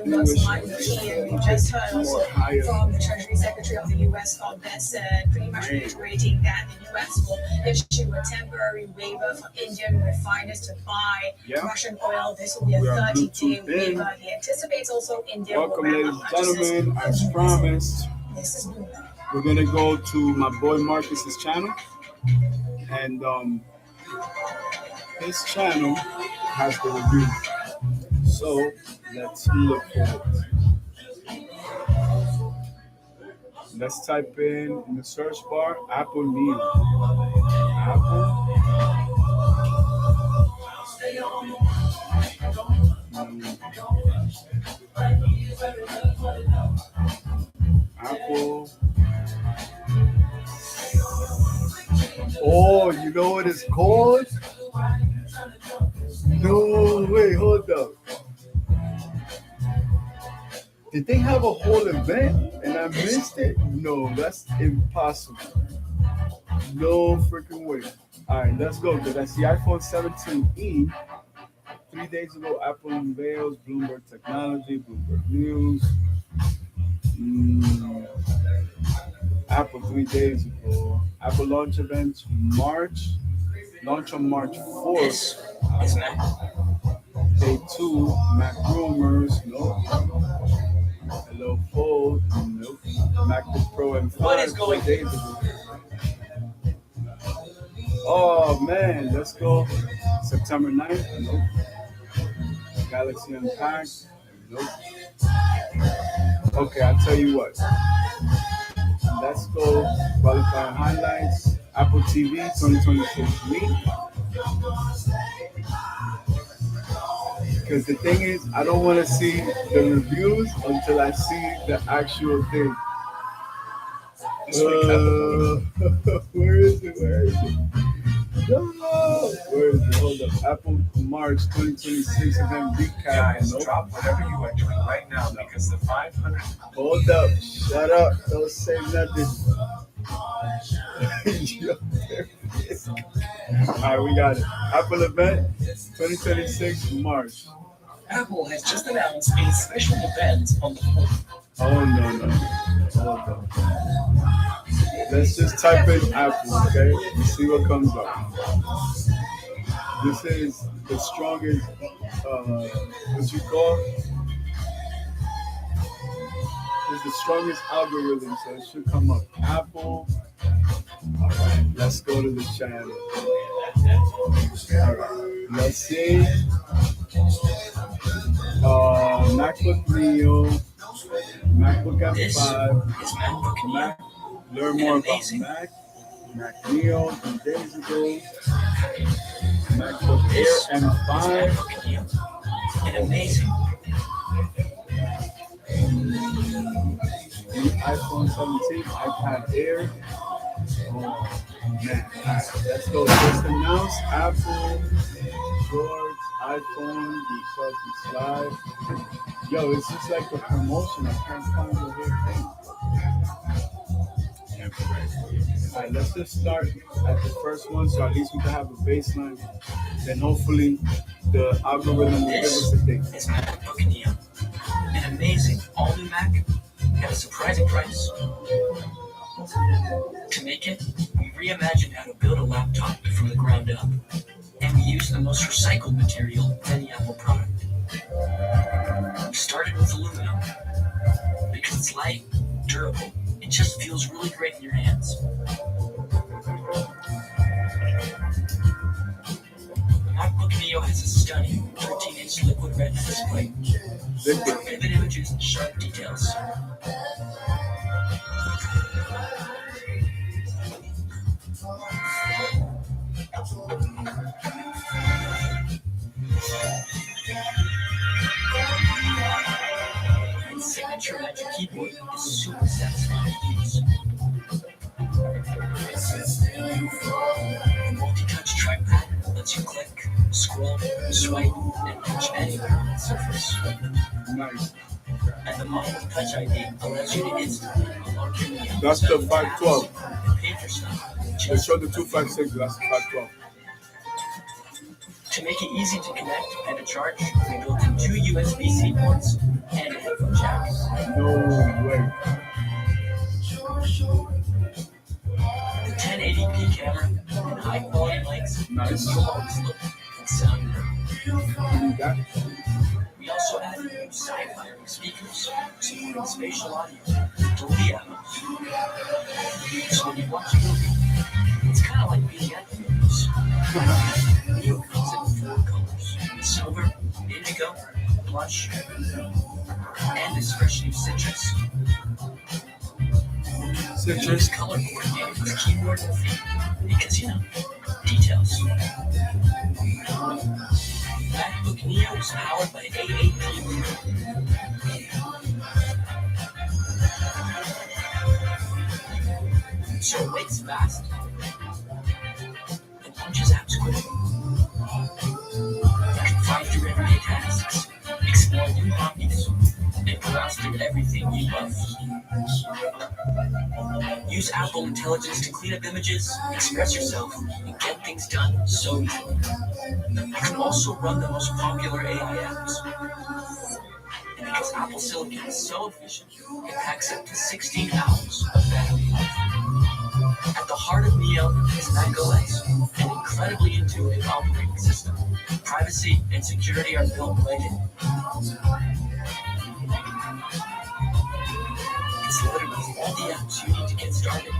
You just heard also from the Treasury Secretary of the U.S. that said pretty much reiterating that the U.S. will issue a temporary waiver for Indian refiners to buy Russian oil. This will be a 30-day waiver. He anticipates also India Welcome, will ladies and gentlemen. As promised, This is Bloomberg. we're gonna go to my boy Marcus's channel, and his channel has the review. So let's look for it. Let's type in the search bar Apple Neo. Apple. Apple. Oh, you know what it's called? No, wait, hold up. Did they have a whole event and I missed it? No, that's impossible. No freaking way. All right, let's go. That's the iPhone 17e. 3 days ago, Apple unveils Bloomberg Technology, Bloomberg News. Apple 3 days ago. Apple launch events launch on March 4th. Is Mac. Day 2, Mac rumors, no. Hello Fold, nope. MacBook Pro and 5 What is going 4 days ago. Oh man, let's go. September 9th, nope. Galaxy Unpacked, nope. Okay, I'll tell you what. Let's go. Qualifying highlights. Apple TV 2026 week. Because the thing is, I don't want to see the reviews until I see the actual thing. Where is it? No! Where is it? Hold up. Apple March 2026 event recap. Guys, drop whatever you are doing right now because the 500. Hold up. Shut up. Don't say nothing. Alright, we got it. Apple event 2026 March. Apple has just announced a special event on the 4th. Oh no. Hold up. Let's just type in Apple, okay? And see what comes up. This is the strongest what you call? It's the strongest algorithm, so it should come up. Apple. Alright, let's go to the channel. Alright, let's see. MacBook Neo, MacBook M5, This is MacBook Neo. Mac. Learn more about Mac Neo 3 days ago, MacBook Air M5. MacBook Neo. And amazing. The iPhone 17, iPad Air. Oh man, alright, let's go. Just announced Apple, George, iPhone, the Live. Yo, it's just like a promotion. I can't find the whole thing. Alright, let's just start at the first one, so at least we can have a baseline. Then hopefully the algorithm will give us a thing. This is MacBook Neo. An amazing all-new Mac at a surprising price. To make it, we reimagined how to build a laptop from the ground up, and we used the most recycled material of any Apple product. We started with aluminum because it's light, durable, it just feels really great in your hands. The MacBook Neo has a stunning 13-inch liquid retina display, vivid images and sharp details. And signature magic keyboard is super satisfying to use. The multi-touch trackpad lets you click, scroll, swipe, and touch anywhere on the surface. Nice. And the model Touch ID allows you to instantly unlock your Neo. That's the 512. And pay for stuff. Let's show the 256. That's the 512. To make it easy to connect and to charge, we built in 2 USB-C ports and a headphone jack. No way. The 1080p camera and high quality mics Nice. give you always look and sound good. You got it. We also added new sci-fi speakers supporting spatial audio, Dolby Atmos. So when you watch a movie, it's kind of like being at the movies. Video comes in 4 colors: silver, indigo, blush, and this fresh new citrus. Citrus color coordinated with keyboard and feet because, details. MacBook Neo is powered by A8P. So it wakes fast and punches apps quickly. You can fly through everyday tasks, explore new hobbies, and browse through everything you love. Use Apple Intelligence to clean up images, express yourself, and get things done so easily. You can also run the most popular AI apps. And because Apple Silicon is so efficient, it packs up to 16 hours of battery life. At the heart of Neo is macOS, an incredibly intuitive operating system. Privacy and security are built right in. It's literally all the apps you need to get started.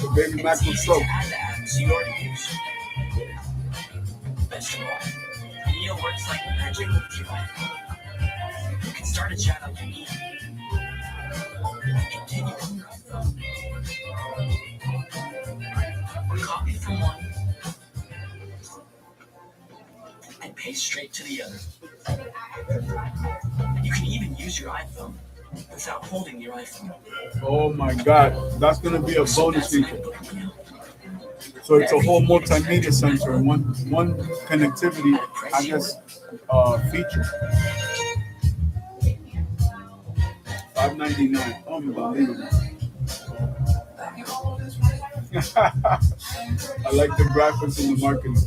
The baby Mac It's was easy so. to add the apps you already use. Best of all, Neo works like magic with your iPhone. You can start a chat on your knee, continue on your iPhone, or copy from one and paste straight to the other. You can even use your iPhone without holding your iPhone. Oh my God, that's gonna be a So bonus that's feature. MacBook Neo. So it's a whole multimedia center in one connectivity, I guess, feature. $599. Unbelievable. I like the graphics and the marketing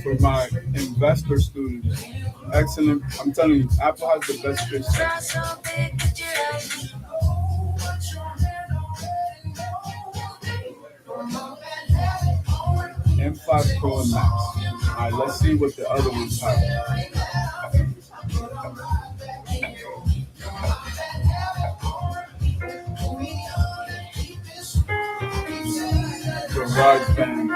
for my investor students. Excellent. I'm telling you, Apple has the best fish. M5 Pro and Max. Alright, let's see what the other ones have. Garage band.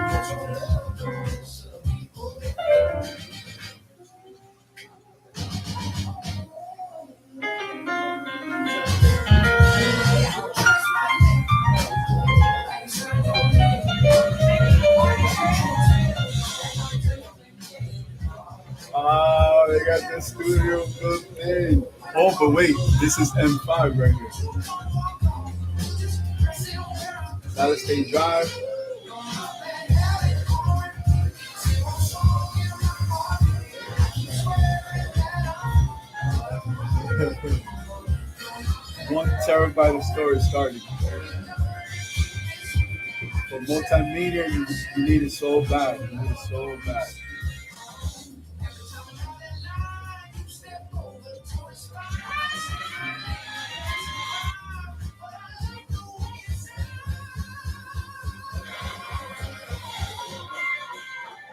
Oh, they got the studio built in. Oh, but wait, this is M5 right here. Dallas State Drive. One terabyte of storage starting. For multimedia, you need it so bad. You need it so bad.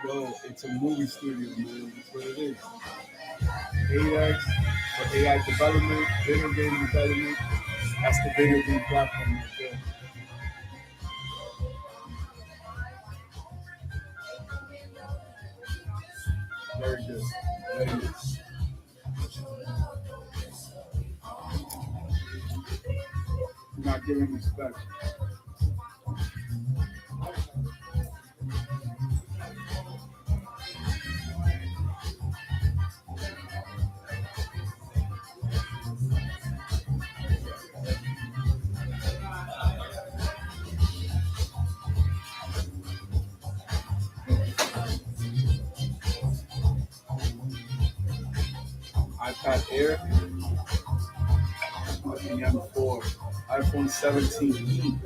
Yo, it's a movie studio, man. That's what it is. 8X for AI development, video game development. That's the video game platform right there. Very good. Very good. You're not giving respect. iPad Air, the M4, iPhone 17e.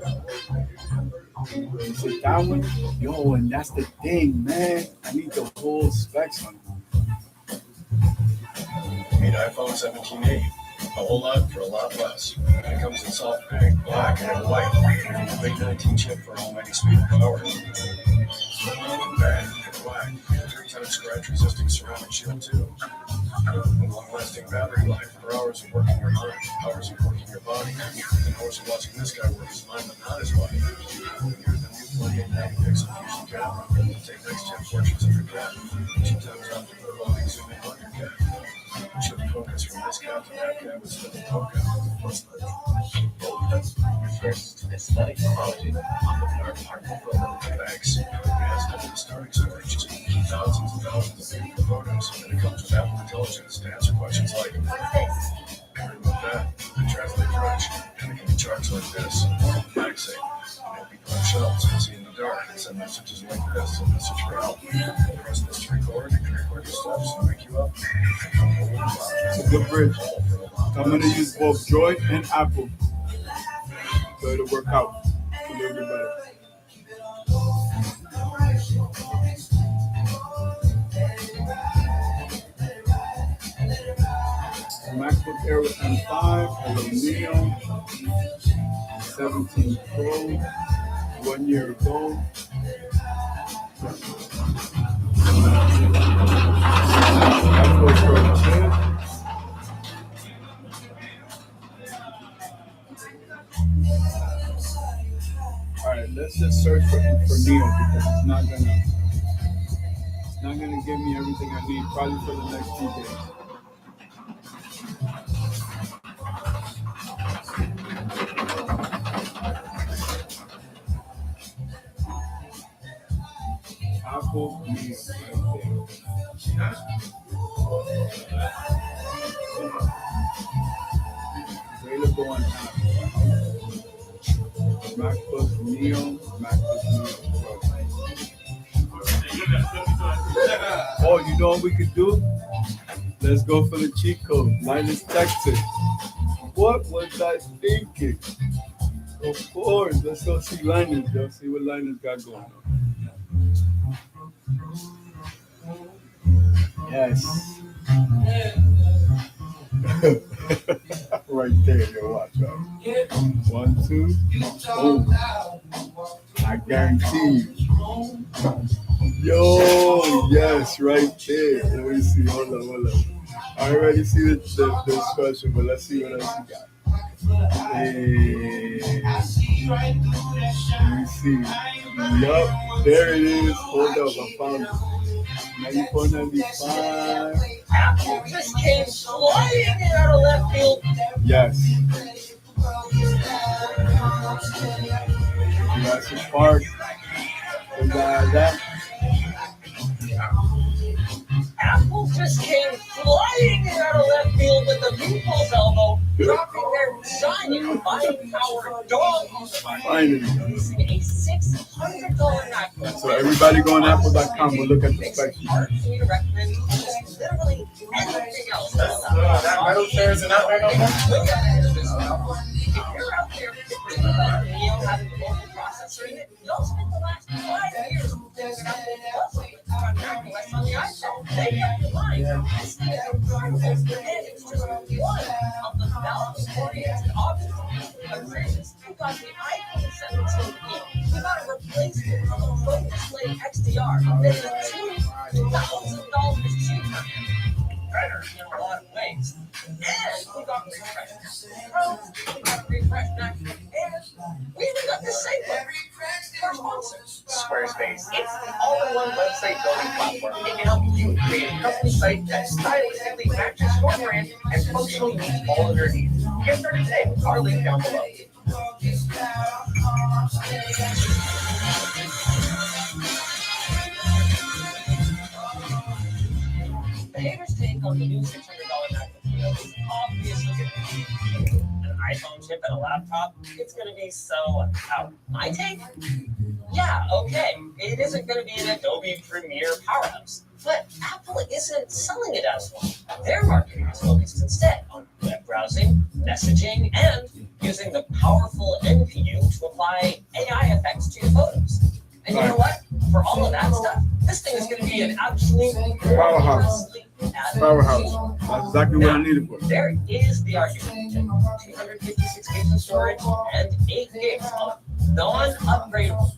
Is it that one? Yo, and that's the thing, man. I need the whole specs on it. Meet iPhone 17e. A whole lot for a lot less. And it comes in soft pink, black, and white. The big 19 chip for almighty speed and power. Bang and black. 3-ton scratch-resisting ceramic shield too. Long-lasting battery life for hours of working your mind, hours of working your body, and hours of watching this guy work his mind but not his body. And here's the new 48 megapixel fusion camera. Take next-gen portraits of your cat. 2 times out to put loading zoom in on your cat. Shift focus from this cat to that cat with still focus. First, aesthetic quality on the dark particle filter. Thanks. It has double the starting storage. Thousands and thousands of beautiful photos. And it comes with Apple Intelligence to answer questions like, What's this? and remove that, and translate French. And it can be charged like this. MagSafe. Help people on shelves and see in the dark and send messages like this and message for help. Press this to record. You can record your steps and wake you up. It's a good bridge. I'm gonna use both Droid and Apple. So it'll work out a little bit better. MacBook Air with M5, aluminum, 17 Pro, 1 year ago. MacBook Pro 2. All right, let's just search for Neo because it's not gonna give me everything I need probably for the next 2 days. Apple Neo right there. Available on Apple. MacBook Neo, MacBook Neo Pro. Oh, you know what we could do? Let's go for the cheat code. Linus Texas. What was I thinking? Of course. Let's go see Linus. Let's see what Linus got going on. Yes. Right there, yo, watch out. 1, 2. Boom. I guarantee you. Yo, yes, right there. Let me see. Hold on. I already see the special, but let's see what else you got. Hey. Let me see. Yup, there it is. Hold up, I found it. 94.95. Apple just came flying out of left field. Yes. Jurassic Park. We got that. Apple just came flying out of left field with the people's elbow, dropping their giant buying-powered dog Finally. using a $600 MacBook. So everybody go on Apple.com. We'll look at the Makes specs. it hard for me to recommend just literally anything else. That metal chair isn't out there no more? If you're out there thinking about Neo having a mobile processor in it, don't spend the last 5 years doing Apple Plus on macOS on the iPhone. They have your mind. This thing is incredible, and it's just one of the value-oriented options of creators. You got the iPhone 17e. You got a replacement of a Pro Display XDR that is $2,000 cheaper. Better in a lot of ways. And we got refreshed Pros, we got refreshed MacBook Airs, we even got the same one. Our sponsor, Squarespace. It's the all-in-one website building platform. It can help you create a custom site that stylistically matches your brand and functionally meets all of your needs. Get started today with our link down below. the haters' take on the new $600 MacBook Pro is obviously going to be an iPhone chip and a laptop. It's going to be so out. My take? Yeah, okay. It isn't going to be an Adobe Premiere powerhouse, but Apple isn't selling it as one. Their marketing is focused instead on web browsing, messaging, and using the powerful NPU to apply AI effects to your photos. And you know what? For all of that stuff, this thing is going to be an absolute Powerhouse. Powerhouse. That's exactly what I needed for it. There is the argument that 256 gigs of storage and 8 gigs of non-upgradable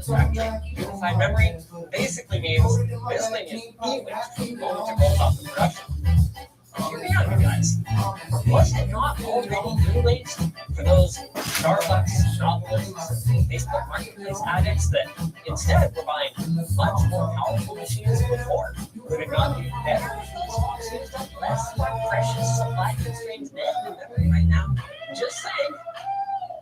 unified memory basically means this thing is even going to go off the production. Hear me out, you guys. Was it not already too late for those Starbucks novelists and Facebook Marketplace addicts that instead were buying much more powerful machines before? Would it not be better if those folks used up less of our precious supply-constrained memory right now? Just saying.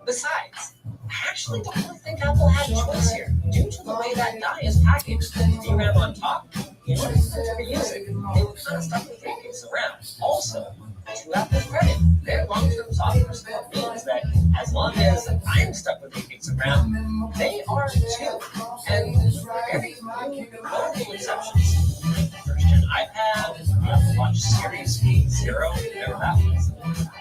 Besides, I actually don't really think Apple had a choice here, due to the way that die is packaged. DRAM on top, in order to reuse it, they were kind of stuck with 8 gigs around. Also, to Apple's credit, their long-term software support means that as long as I'm stuck with 8 gigs around, they are too. And very few notable exceptions. First-gen iPad, the Apple Watch Series 0, whatever that was.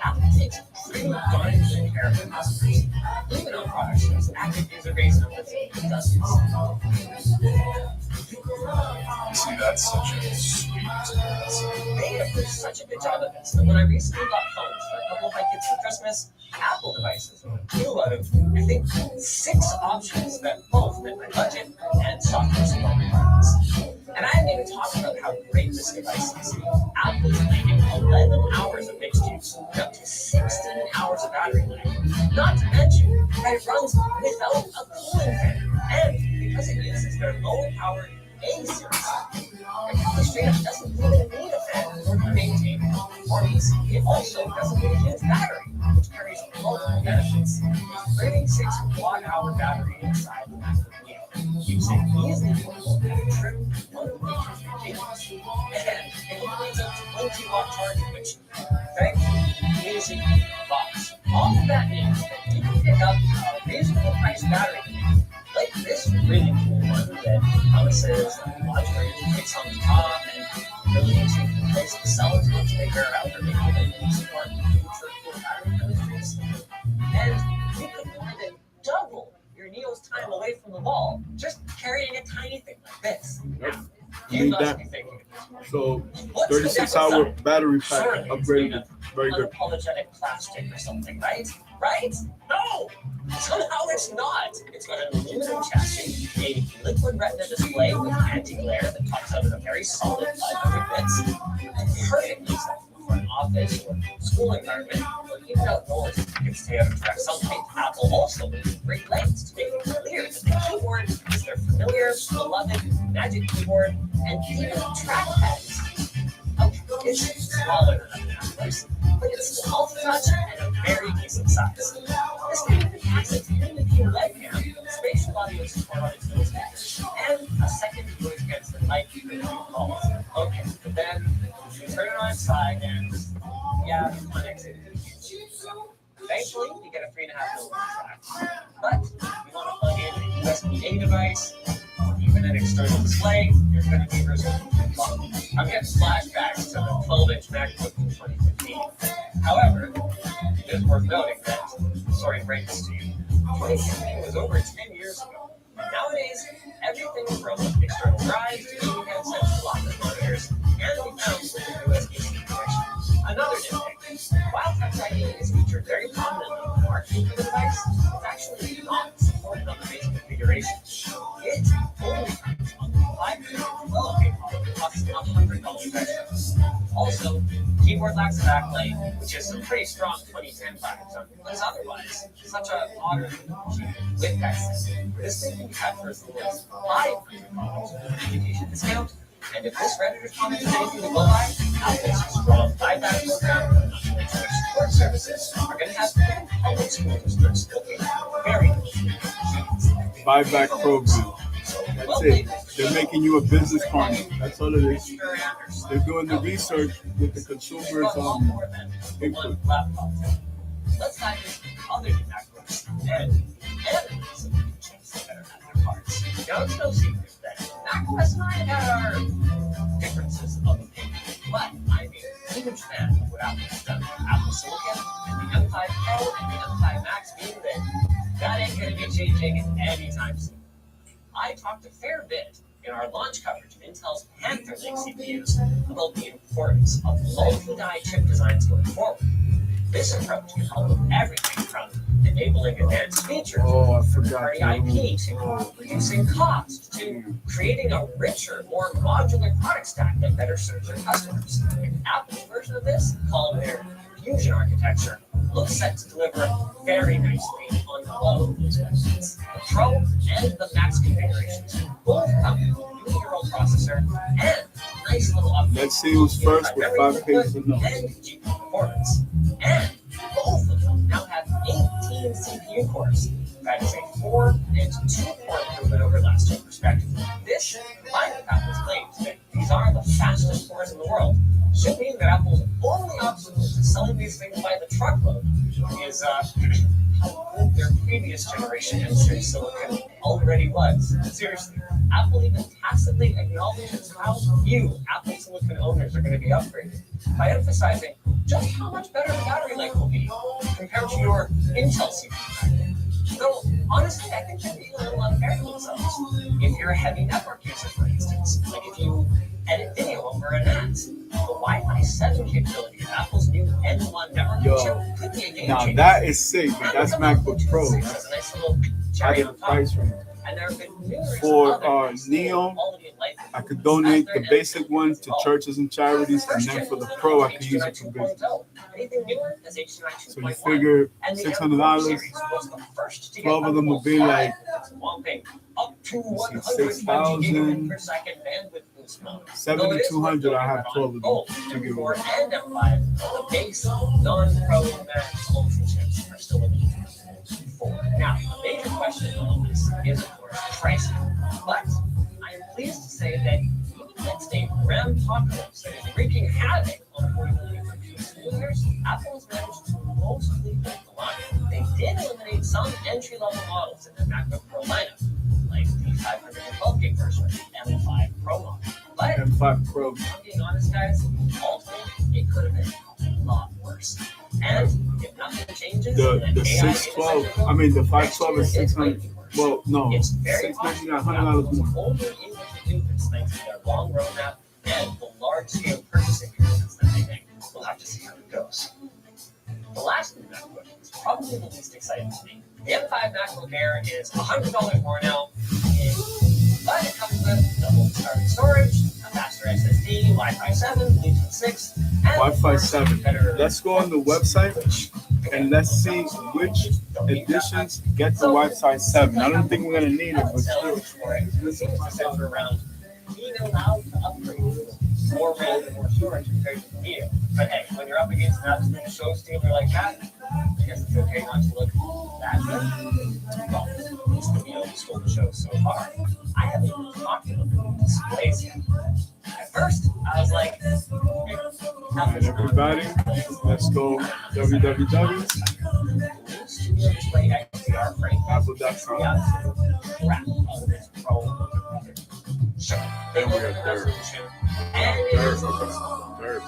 Apple takes pretty darn good care of their customers. Even on products whose active user base numbers dozens. See, that's such a sweet answer. They have done such a good job of this that when I recently got phones for a couple of my kids for Christmas, Apple devices were 2 out of, I think, 6 options that both fit my budget and software support requirements. And I haven't even talked about how great this device is. Apple's claiming 11 hours of mixed use and up to 16 hours of battery life. Not to mention that it runs without a cooling fan. And because it uses their low-powered A-series, it probably straight up doesn't really need a fan in order to maintain performance. It also doesn't need a huge battery, which carries multiple benefits. 36 watt-hour battery inside the MacBook Pro keeps it easily portable and trim one of nature's containers. And it includes a 20-watt charger, which, thankfully, is in the box. All of that means that you can pick up a reasonable price battery like this really cool one that promises modular intakes on the top and ability to replace the cells once they wear out or maybe even support future cool battery chemistries. And you could more than double your Neo's time away from the wall just carrying a tiny thing like this. Now, you Need must that. be thinking, So what's the 36-hour downside? battery pack Surely it's made upgraded. of Very good. unapologetic plastic or something, right? Right? No! Somehow it's not. It's got an aluminum chassis, a liquid retina display with anti-glare that tops out at a very solid 500 nits. Perfectly acceptable for an office or school environment, or even outdoors if you can stay out of direct sunlight. Apple also went to great lengths to make it clear that the keyboard is their familiar, beloved Magic Keyboard, and even trackpads. Okay, it's smaller than that, but it's small touch and a very decent size. This thing even has a 10-pin webcam, spatial audio support on its dual speakers, and a second voice answer mic for your calls. Okay, but then you turn it on its side and yeah, the connectivity is huge. Thankfully, you get a 3.5mm jack. But if you want to plug in a USB-A device, even an external display, you're going to be reserved. I'm getting flashbacks to the 12-inch MacBook in 2015. However, it is worth noting that, sorry to break this to you, 2015 was over 10 years ago. Nowadays, everything from external drives to gaming headsets to office monitors, and we found with the USB-C connection. Another nitpick, while Touch ID is featured very prominently in the marketing for the device, it's actually not supported on the base configuration. It only comes on the 512 model that costs $100 extra. Also, keyboard lacks a backlight, which is some pretty strong 2010 vibes on because otherwise, such a modern machine with accent. This thing can be had for as little as $500 with an education discount. And if this Redditor's comment is anything to go by, Apple's strong buyback program and support services are going to have public school districts looking very good. Buyback program. That's it. They're making you a business partner. That's all it is. They're doing the research with the consumers input. Let's dive into other MacBooks and some features that are at their parts. Now, it's no secret that macOS and I have our differences of opinion, but I'm a huge fan of what Apple has done with Apple Silicon and the M5 Pro and the M5 Max, being that ain't going to be changing anytime soon. I talked a fair bit in our launch coverage of Intel's Panther Lake CPUs about the importance of multi-die chip designs going forward. This approach can help with everything from enabling advanced features, third-party IP, to reducing costs, to creating a richer, more modular product stack that better serves their customers. And Apple's version of this, called their Fusion architecture, looks set to deliver very nicely on all of those benefits. The Pro and the Max configurations both come with a 2-year-old processor and nice little upgrades. Let's see who's first with 5 pages of notes. And GPU performance. And both of them now have 18 CPU cores. That is a 4 and 2 core improvement over last year, respectively. This, combined with Apple's claims that these are the fastest cores in the world, should mean that Apple's only obstacle to selling these things by the truckload is how good their previous generation M3 silicon already was. Seriously, Apple even tacitly acknowledges how few Apple silicon owners are going to be upgraded by emphasizing just how much better the battery life will be compared to your Intel CPU. So honestly, I think they're being a little unfair to themselves. If you're a heavy network user, for instance, like if you edit video over a NAT, the Wi-Fi 7 capability of Apple's new N1 networking chip could be a game Now changer. that is sick, but that's MacBook Pro. That's a nice little I cherry did on the top. price range. And there have been numerous For other nice little Neo, quality of life I could donate the basic one to churches and charities, and then for the Pro, I could use it for business. Anything newer is HDMI 2.1. So you figure And the $600, M4 series was the first to get 12 of them would be like Thunderbolt 5 whopping up to 6,000, 120 gigabit per second bandwidth boost mode. 7,200. I have 12 of them Both to give M4 away. and M5, the base non-Pro Max Ultra chips are still limited to 4. Now, a major question in all this is, of course, pricing. But I am pleased to say that even amidst a RAM apocalypse that is wreaking havoc on 40 million PC users, Apple has managed to mostly hold the line. They did eliminate some entry-level models in their MacBook Pro lineup, like the 512 gig version of the M5 Pro model. But M5 Pro. if I'm being honest, guys, ultimately, it could have been a lot worse. And if nothing changes, The then AI 612, I mean the 512 is 600. Well, no, it's very possible $699, $100 more. Apple is only able to do this thanks to their long roadmap and the large-scale purchasing commitments that they make. We'll have to see how it goes. The last new MacBook is probably the least exciting to me. The M5 MacBook Air is $100 more now, but it comes with double starting storage, a faster SSD, Wi-Fi 7, Bluetooth 6, and Wi-Fi 7. better. Let's go on the website and let's see which editions get the Wi-Fi 7. I don't think we're gonna need it, but still. It seems to center around being allowed to upgrade more RAM and more storage compared to the Neo. But hey, when you're up against an absolute show stealer like that, I guess it's okay not to look that good. Well, at least the Neo stole the show so far. I haven't even talked about the displays yet. At first, I was like, Alright, everybody, let's go www. Studio Display XDR frame. Apple.com. Crap of this Pro. Sure. Then we got third. And it is Third.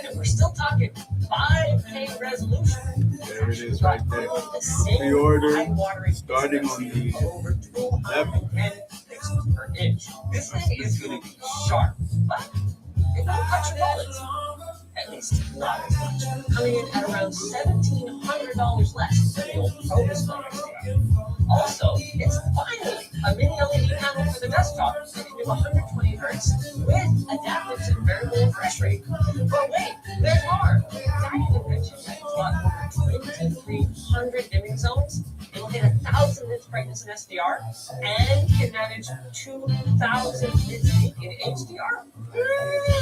and we're still talking 5K resolution. There it is right there. The same Pre-order eye-watering starting on the over 210 pixels per inch. This thing is going to be sharp, but it won't touch your wallet. At least not as much. Coming in at around $1,700 less than the old Pro Display XDR. Also, it's finally a mini LED panel for the desktop that can do 120 Hz with adaptive and variable refresh rate. But wait, there's more. I didn't mention that it's got over 2,300 dimming zones. It'll hit 1,000 nits brightness in SDR and can manage 2,000 nits peak in HDR.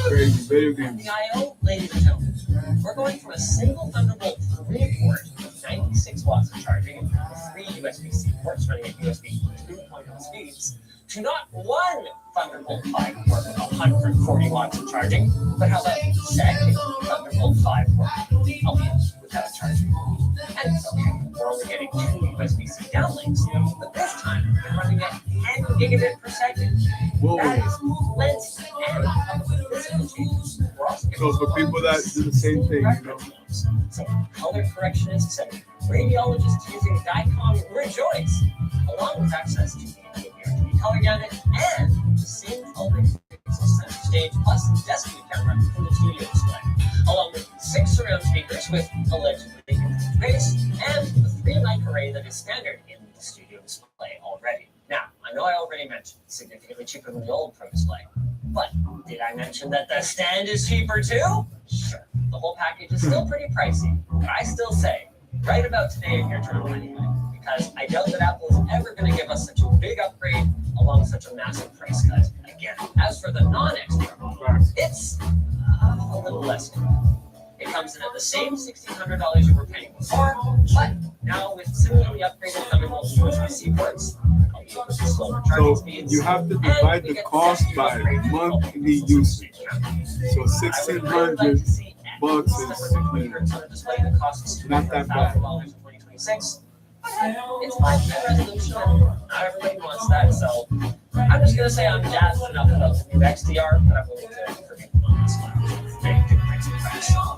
Crazy video And games. the I/O, ladies and gentlemen, we're going from a single Thunderbolt 3 port with 96 watts of charging and 3 USB-C ports running at USB 2.0 speeds to not one Thunderbolt 5 port with 140 watts of charging, but how about second Thunderbolt 5 port without charging? And it's okay, we're only getting 2 USB-C downlinks, but this time they're running at 10 gigabit per second. Whoa. That is plenty. And physical changes. We're also getting So for people that do the same thing, you know. so color correctionists and radiologists using DICOM rejoice, along with access to the RGB color gamut, and the same 12-inch center stage plus desk view camera from the studio display, along with 6 surround speakers with allegedly improved bass, and the 3 mic array that is standard in the studio display already. Now, I know I already mentioned it's significantly cheaper than the old Pro display, but did I mention that the stand is cheaper too? Sure, the whole package is still pretty pricey, but I still say, right about today if you're trying to anyway, because I doubt that Apple is ever going to give us such a big upgrade along such a massive price cut again. As for the non-XDR model, it's a little less good. It comes in at the same $1,600 you were paying before, but now with similarly upgraded terminal USB-C ports, slower charging So speeds, you have to divide the cost by monthly usage. So $1,600 bucks is not that bad. It's 5K resolution, and not everybody wants that, so I'm just gonna say I'm jazzed enough about the new XDR that I'm willing to forgive them on this one. Very good price.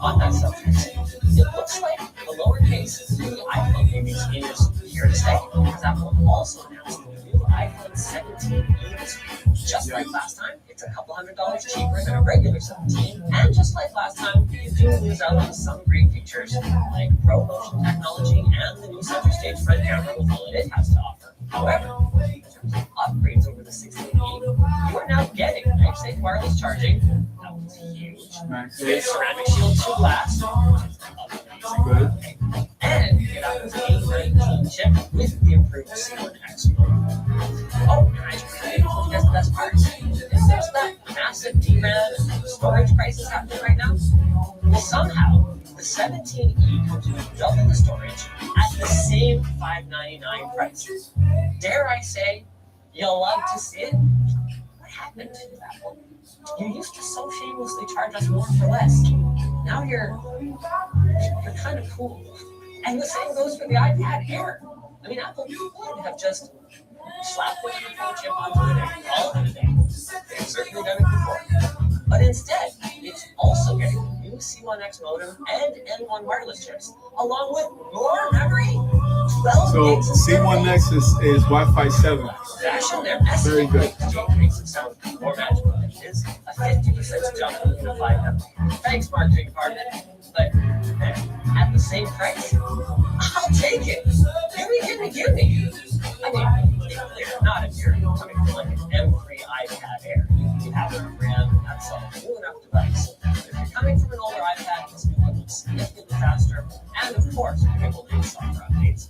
On that subject, it looks like the lowercase the iPhone gaming scheme is here to stay, because Apple also announced the new iPhone 17e this week. Just like last time, it's a couple $100 cheaper than a regular 17, and just like last time, you do lose out on some great features like Pro Motion technology and the new center stage front camera with all it has to offer. However, in terms of upgrades over the 16e, you are now getting MagSafe wireless charging. That was huge. With ceramic shield 2 glass, amazing. And you get Apple's A19 chip with the improved C1X mode. Oh, and I should tell you guys the best part. If there's that massive DRAM storage crisis happening right now, well, somehow the 17e comes with double the storage at the same $599 price. Dare I say, you'll love to see it? What happened to you, Apple? You used to so shamelessly charge us more for less. Now you're kind of cool. And the same goes for the iPad Air. I mean, Apple could have just slapped the iPhone chip onto it and called it a day. They've certainly done it before. But instead, it's also getting the new C1X modem and N1 wireless chips, along with more memory. 12 So gigs of C1X is Wi-Fi 7. Fashion their Very good. exchange makes it sound more magical than it is. A 50% jump in unified memory. Thanks, marketing department. But at the same price, I'll take it. Give me. I mean, it's clear, not if you're coming from like an M3 iPad Air. You have enough RAM, that's a new enough device. But if you're coming from an older iPad, this new one looks significantly faster, and of course, we will do software updates.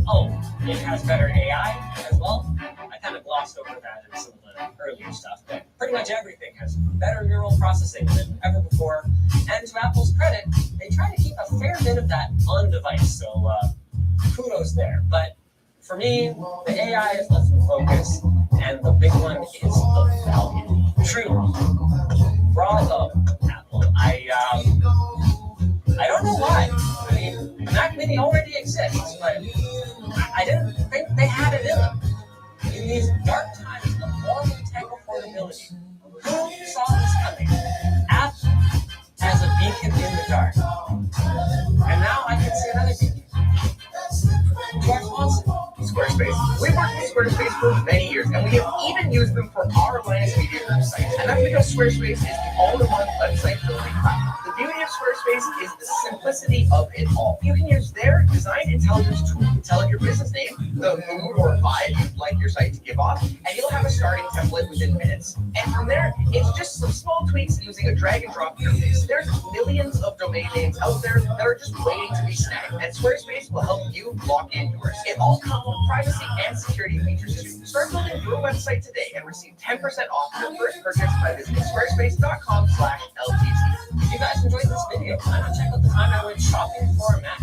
Oh, it has better AI as well. I kind of glossed over that in some of the earlier stuff, but pretty much everything has better neural processing than ever before. And to Apple's credit, they try to keep a fair bit of that on device, so kudos there. But for me, the AI is less of a focus, and the big one is the value. True. Bravo, Apple. I don't know why. I mean, the Mac Mini already exists, but I didn't think they had it in them. In these dark times of horrible tech affordability, who saw this coming? Apple as a beacon in the dark. And now I can see another beacon. George Watson. Squarespace. We've worked with Squarespace for many years, and we have even used them for our Linus Media Group site. And that's because Squarespace is the all-in-one website building platform. The beauty of Squarespace is the simplicity of it all. You can use their design intelligence tool to tell it your business name, the mood or vibe you'd like your site to give off, and you'll have a starting template within minutes. And from there, it's just some small tweaks using a drag and drop interface. There's millions of domain names out there that are just waiting to be snagged, and Squarespace will help you lock in yours. It all comes with privacy and security features too. Start building your website today and receive 10% off your first purchase by visiting squarespace.com/LTT. If you guys enjoyed this video, why not check out the time I went shopping for a Mac?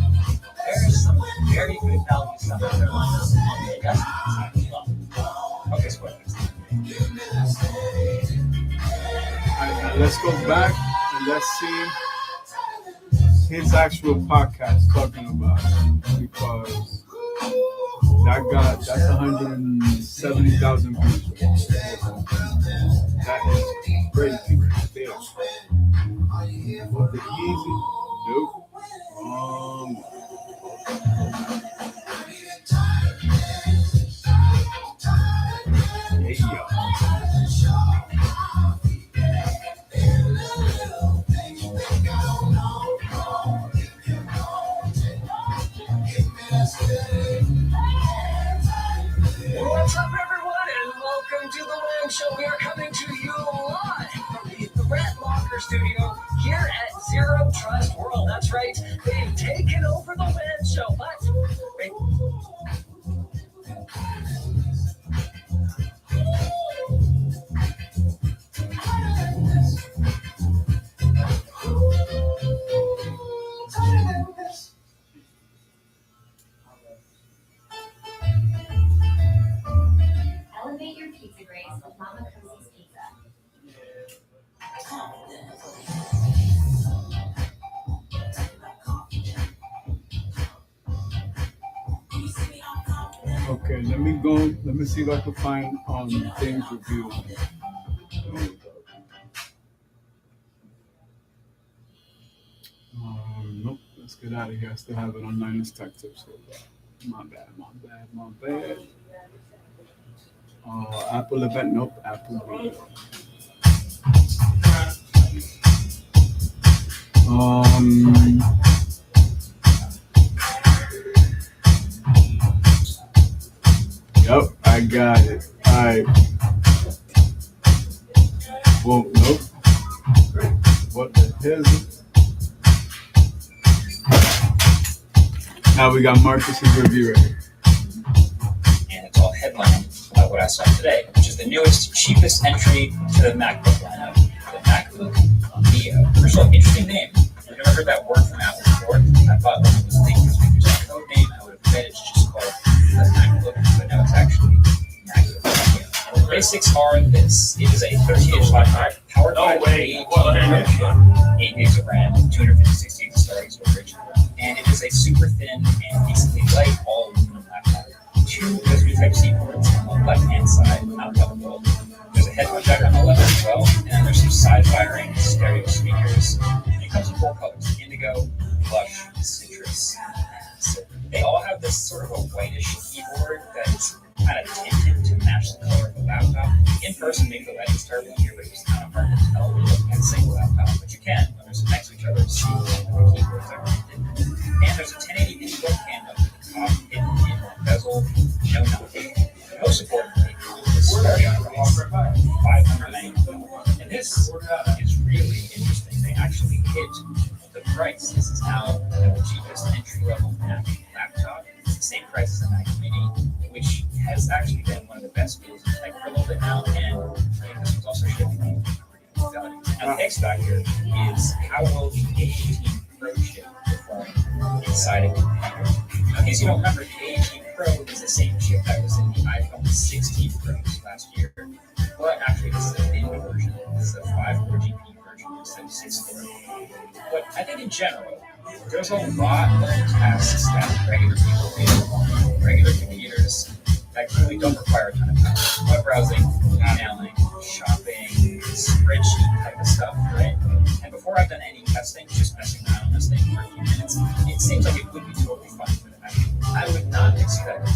There's some very good value stuff out there on the adjustment side as well. Okay, spoilers. Let's go back and let's see his actual podcast talking about it, because that's 170,000 views. That is crazy right there. Was it easy? Nope. Wrong. Maker Studio here at Zero Trust World. That's right, they've taken over the web show. But wait. Elevate your pizza grace with Mama Cosie's Pizza. Okay, let me go. Let me see if I can find things review. Nope. Let's get out of here. I still have it on Linus Tech Tips. My bad. Apple event. Nope. Apple video. Yep, I got it. All right. Well, nope. What the hell is it? Now we got Marcus's review right here. And it's all headlined by what I saw today, which is the newest, cheapest entry to the MacBook lineup, the MacBook Neo. First of all, interesting name. I've never heard that word from Apple before. I thought when it was leaked it was a code name. I would have bet it's just called the MacBook, but no, it's actually MacBook Neo. The basics are this. It is a 13-inch laptop powered by 8 gigs of RAM, 256 gigs of storage, and it is a super thin and decently light all aluminum laptop. 2 USB Type-C ports on the left-hand side, not the wall. There's a headphone jack on the left as well, and then there's some side firing stereo speakers. And it comes in 4 colors: indigo, blush, citrus, and silver. They all have this sort of a whitish keyboard that's kind of tinted to match the color of the laptop. In person, maybe the lighting's terrible here, but it's kind of hard to tell when you're looking at a single laptop. But you can, when there's next to each other, see the keyboards are tinted. And there's a 1080-inch webcam up at the top, hidden in the bezel, no nothing. Most importantly, the starting price, $590. And this is really interesting. They actually hit the price. This is now the cheapest entry-level Mac laptop. It's the same price as the Mac Mini, which has actually been one of the best deals in tech for a little bit now. And I think this was also shipping me pretty good value. Now, the X factor is how will the A18 Pro chip perform inside a computer. In case you don't remember, the A18 Pro is the same chip that was in the iPhone 16 Pros last year. But actually, this is a thin version. This is a 5-core GPU version instead of 6-core. But I think in general, there's a lot of tasks that regular people do on regular computers that really don't require a ton of time. Web browsing, emailing, shopping, spreadsheet type of stuff, right? And before I've done any testing, just messing around on this thing for a few minutes, it seems like it would be totally fine for the Mac. I would not expect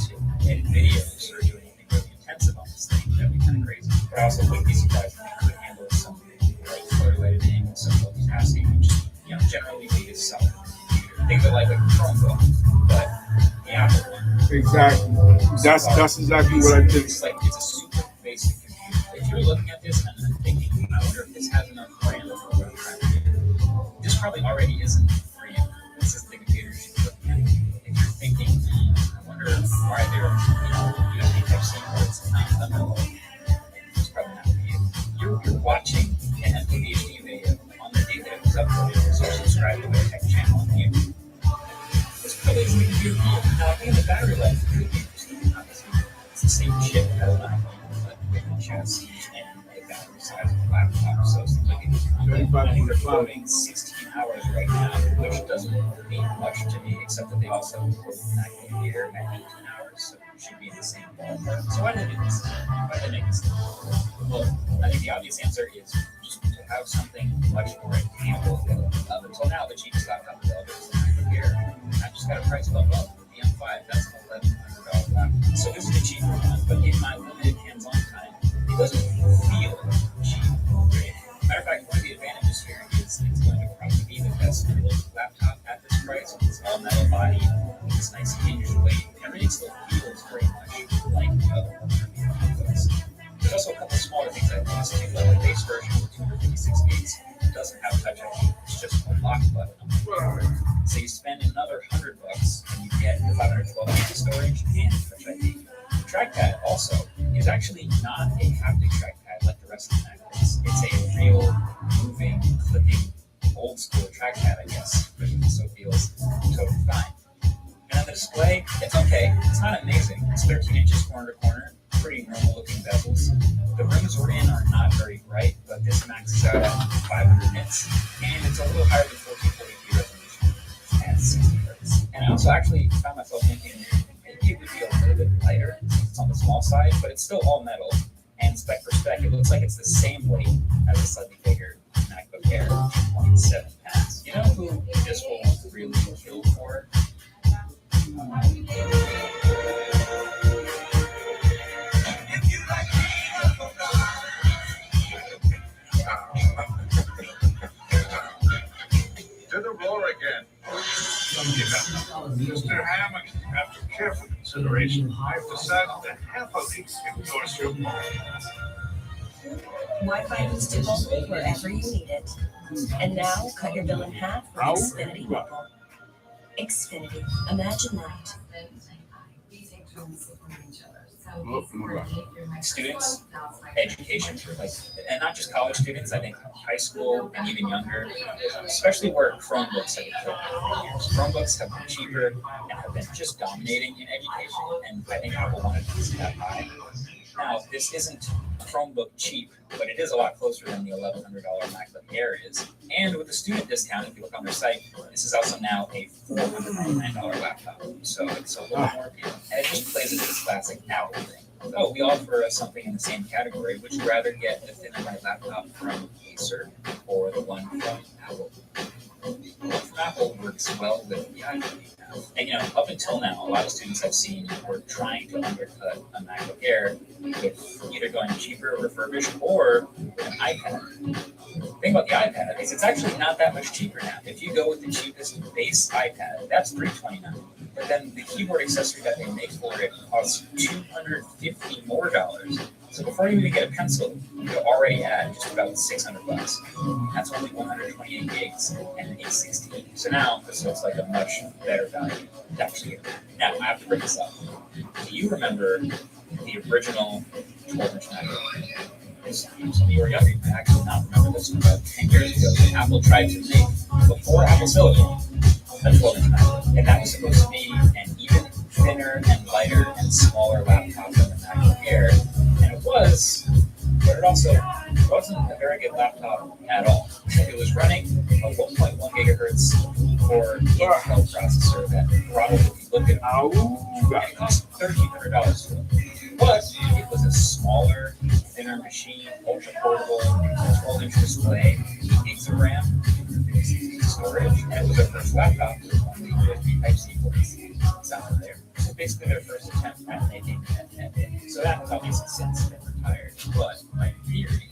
NVIDIA to sort of do anything really intensive on this thing. That'd be kind of crazy. But I also wouldn't be surprised if it could handle some like photo editing, some multitasking, and just generally be a solid computer. Think of it like a Chromebook, but the Apple one. Exactly. That's exactly what I did. It's a super basic computer. If you're looking at this and then thinking, I wonder if this has enough RAM for what I'm trying to do, this probably already isn't for you. This is the computer you should be looking at. If you're thinking, I wonder why there are USB Type-C ports and not Thunderbolt, it's probably not for you. You're watching an MKBHD video on the day that it was uploaded, so subscribe to the tech channel on YouTube. This probably isn't the computer for you. Now, I think the battery life could be interesting. It's the same chip as an iPhone, but different chassis and the battery size of the laptop, so it seems like it's I think they're quoting 16 hours right now, which doesn't mean much to me, except that they also quote that computer at 18 hours, so it should be in the same ballpark. So why did they do this? Why did they make this? Well, I think the obvious answer is just to have something much more attainable. Until now, the cheapest laptop available is the MacBook Air. I just got a price bump up with the M5. That's an $1,100 laptop. So this is the cheaper one, but in my limited hands-on time, it doesn't feel cheap. Matter of fact, one of the advantages here is it's going to probably be the best built laptop at this price. It's all metal body, it's nice hinged weight. Everything still feels very much like the other laptops. There's also a couple smaller things I noticed too, like the base version with 256 gigs doesn't have Touch ID. It's just a lock button. So you spend another $100 and you get the 512 GB storage and Touch ID. The trackpad also is actually not a haptic trackpad like the rest of the Mac is. It's a real moving, clicking, old school trackpad, I guess, so it feels totally fine. And on the display, it's okay. It's not amazing. It's 13 inches corner to corner, pretty normal looking bezels. The rooms we're in are not very bright, but this maxes out at 500 nits, and it's a little higher than 1440p resolution at 60 Hz. And I also actually found myself thinking maybe it would be a little bit lighter since it's on the small side, but it's still all metal. And spec for spec, it looks like it's the same weight as a slightly bigger MacBook Air, 2.7 pounds. You know who this will really kill for? To the roar again. Mr. Hammond, after careful consideration, I've decided to happily endorse your policy. Wi-Fi boostable wherever you need it. And now, cut your bill in half with Xfinity Mobile. Xfinity. Imagine that. Students, education for and not just college students, I think high school and even younger, especially where Chromebooks have been for years. Chromebooks have been cheaper and have been just dominating in education, and I think Apple wanted to see that high. Now, this isn't Chromebook cheap, but it is a lot closer than the $1,100 MacBook Air is. And with the student discount, if you look on their site, this is also now a $499 laptop. So it's a little more appealing. And it just plays into this classic Apple thing. Oh, we offer something in the same category. Would you rather get the thinner white laptop from Acer or the one from Apple? The one from Apple works well with the iPhone. And up until now, a lot of students I've seen were trying to undercut a MacBook Air with either going cheaper, refurbished, or an iPad. The thing about the iPad is it's actually not that much cheaper now. If you go with the cheapest base iPad, that's $329. But then the keyboard accessory that they make for it costs $250 more. So before you even get a pencil, you already add just about $600. That's only 128 gigs and an A16. So now this looks like a much better value to actually get. Now I have to bring this up. Do you remember the original 12-inch MacBook? Some of you are younger, you might actually not remember this. About 10 years ago, Apple tried to make, before Apple Silicon, a 12-inch MacBook. And that was supposed to be an even thinner and lighter and smaller laptop than the MacBook Air. And it was, but it also wasn't a very good laptop at all. It was running a 1.1 gigahertz for Intel processor that probably looked at and it cost $1,300 to it. But it was a smaller, thinner machine, ultra portable, 12-inch display, 8 gigs of RAM, 256 gigs of storage, and it was their first laptop with only USB Type-C ports. It's out there. So basically their first attempt at making an NAND. So that has obviously since been retired. But my theory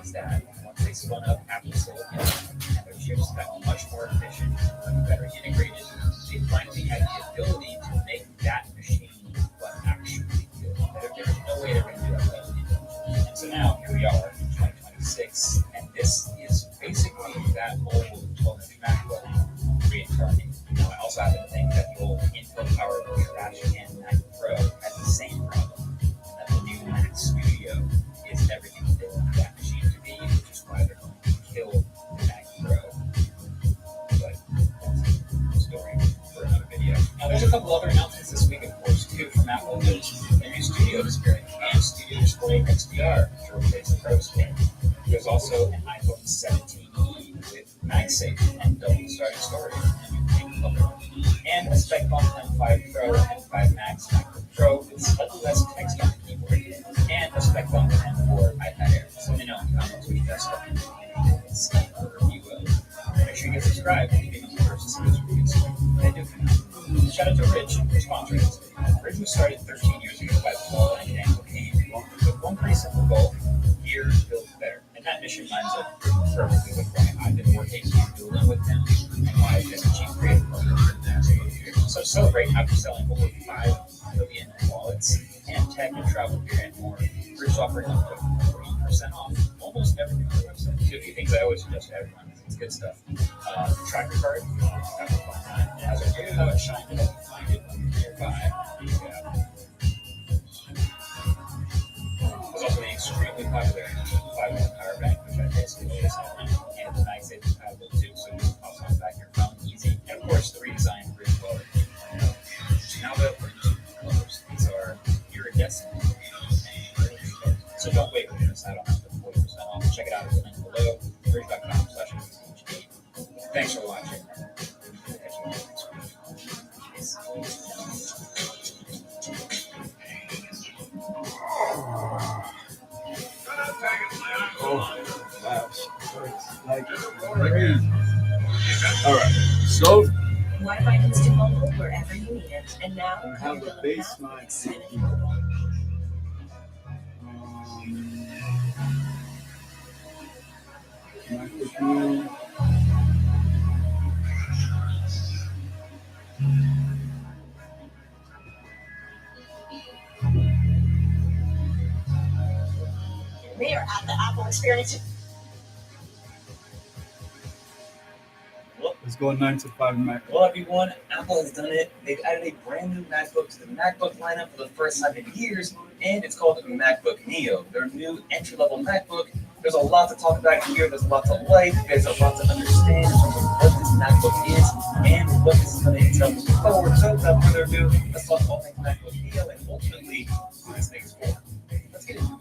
is that once they spun up Apple Silicon and their chips got much more efficient, much better integrated, they finally had the ability to make that machine what actually good. There's no way they're going to do that without it. And so now here we are in 2026, and this is basically that old 12-inch MacBook reincarnated. I also happen to think that the old Intel-powered trash can Mac Pro has the same problem, and that the new Mac Studio is everything they want that machine to be, which is why they're going to kill the Mac Pro. But that's a story for another video. Now, there's a couple other announcements this week, of course, too, from Apple. There's the new Studio Display and Studio Display XDR to replace the Pro Display. There's also an iPhone 17e with MagSafe and double starting storage. And a spec bump on 5 Pro and 5 Max MacBook Pro with slightly less text on the keyboard, and a spec bump on 4 iPad Air. So let me know in the comments what you guys thought. And see a review of. Make sure you get subscribed and you the first to see those reviews. They do come out. Shout out to Rich for sponsoring this video. Rich was started 13 years ago by Paul and Daniel Kane with one pretty simple goal: gear built better. And that mission lines up perfectly with why I've been working and building with them, and why I've been a chief creative partner for the past 8 years. So to celebrate, after selling over 5 million wallets and tech and travel gear and more, Rich is offering up to 40% off almost everything on the website. So a few things I always suggest to everyone. It's good stuff. Tracker card. It has a pretty how it shines. You can find it nearby. Yeah. There's also the extremely popular 5-minute power bank, which I basically always have. And the MagSafe compatible too, so it just pops on the back of your phone easy. And of course, the redesigned green color. Now available in 2 colors. These are iridescent. So don't wait for this. I don't have the 40% off. Check it out at the link below. bridge.com/MCHD. Thanks for watching. Oh, gosh. Like crazy. All right. So, Wi-Fi instant mobile wherever you need it. And now, I have a baseline. Microphone. We are at the Apple Experience. Let's go 9 to 5 Mac. Well, everyone, Apple has done it. They've added a brand new MacBook to the MacBook lineup for the first time in years, and it's called the MacBook Neo, their new entry-level MacBook. There's a lot to talk about here. There's a lot to like. There's a lot to understand in terms of what this MacBook is and what this is going to entail moving forward. So, without further ado, let's talk all things MacBook Neo and ultimately who this thing is for. Let's get into it.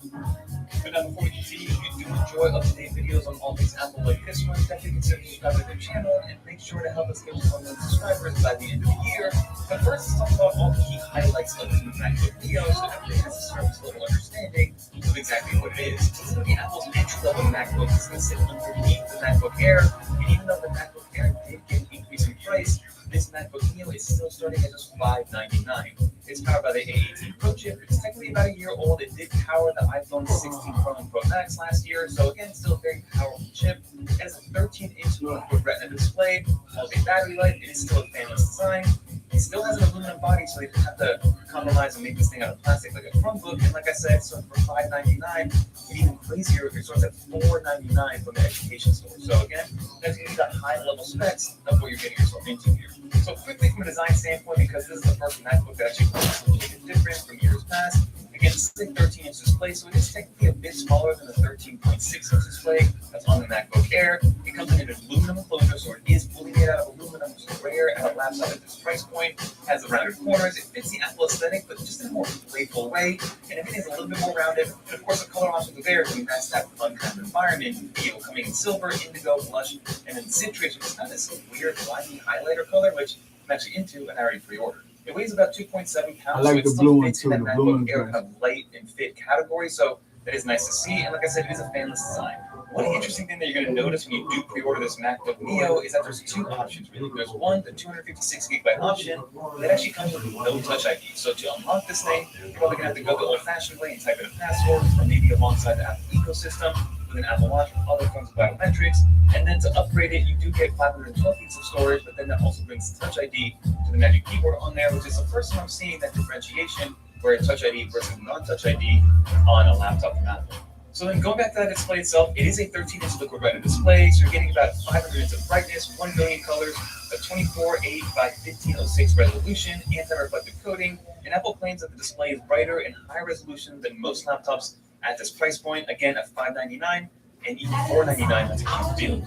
But now, before we continue, if you do enjoy up-to-date videos on all things Apple like this one, definitely consider subscribing to the channel and make sure to help us get to 1 million subscribers by the end of the year. But first, let's talk about all the key highlights of this new MacBook Neo so everybody has a surface level understanding of exactly what it is. This is going to be Apple's entry-level MacBook. It's going to sit underneath the MacBook Air, and even though the MacBook Air did get an increase in price, this MacBook Neo is still starting at just $599. It's powered by the A18 Pro chip. It's technically about a year old. It did power the iPhone 16 Pro and Pro Max last year, so again, still a very powerful chip. It has a 13-inch liquid retina display, has a battery life. It is still a fanless design. It still has an aluminum body, so they didn't have to compromise and make this thing out of plastic like a Chromebook. And like I said, so for $599, and even crazier, it starts at $499 from the education store. So again, that's going to be the high-level specs of what you're getting yourself into here. So quickly from a design standpoint, because this is the first MacBook that actually looks a little bit different from years past. Again, this is a 13-inch display, so it is technically a bit smaller than the 13.6-inch display that's on the MacBook Air. It comes in an aluminum enclosure, so it is fully made out of aluminum, which is rare at a laptop at this price point. It has the rounded corners. It fits the Apple aesthetic, but just in a more playful way. And everything's a little bit more rounded. And of course, the color options are there to match that uncramped environment. Vehicle coming in silver, indigo, blush, and then citrus, which is kind of this weird, blinding highlighter color, which I'm actually into and I already pre-ordered. It weighs about 2.7 pounds, I like so the blue one fits too. in that The blue MacBook one Air is kind of light and fit category, so that is nice to see. And like I said, it is a fanless design. One interesting thing that you're going to notice when you do pre-order this MacBook Neo is that there's 2 options, really. There's one, the 256GB option, that actually comes with no Touch ID. So to unlock this thing, you're probably going to have to go the old-fashioned way and type in a password, or maybe alongside the Apple ecosystem with an Apple Watch with other forms of biometrics. And then to upgrade it, you do get 512 gigs of storage, but then that also brings Touch ID to the Magic Keyboard on there, which is the first time I'm seeing that differentiation where Touch ID versus non-Touch ID on a laptop from Apple. So then going back to that display itself, it is a 13-inch liquid retina display, so you're getting about 500 nits of brightness, 1 billion colors, a 24:8 by 1506 resolution, anti-reflective coating, and Apple claims that the display is brighter and higher resolution than most laptops at this price point, again at $599. And even $499, that's a huge deal.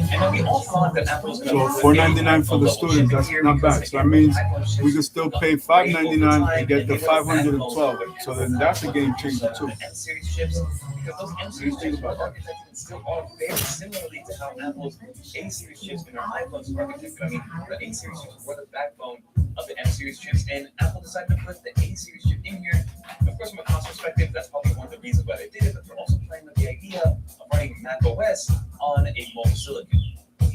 And then we all thought that Apple was going to So $499 for the students, that's not bad. So that means we can still pay $599 and get the 512. So then that's a game changer too. M-series chips, because those M-series chips are architected and still are very similarly to how Apple's A-series chips in their iPhones are architected. I mean, the A-series chips were the backbone of the M-series chips, and Apple decided to put the A-series chip in here. Of course, from a cost perspective, that's probably one of the reasons why they did it, but they're also playing with the idea of running Mac OS on a mobile silicon.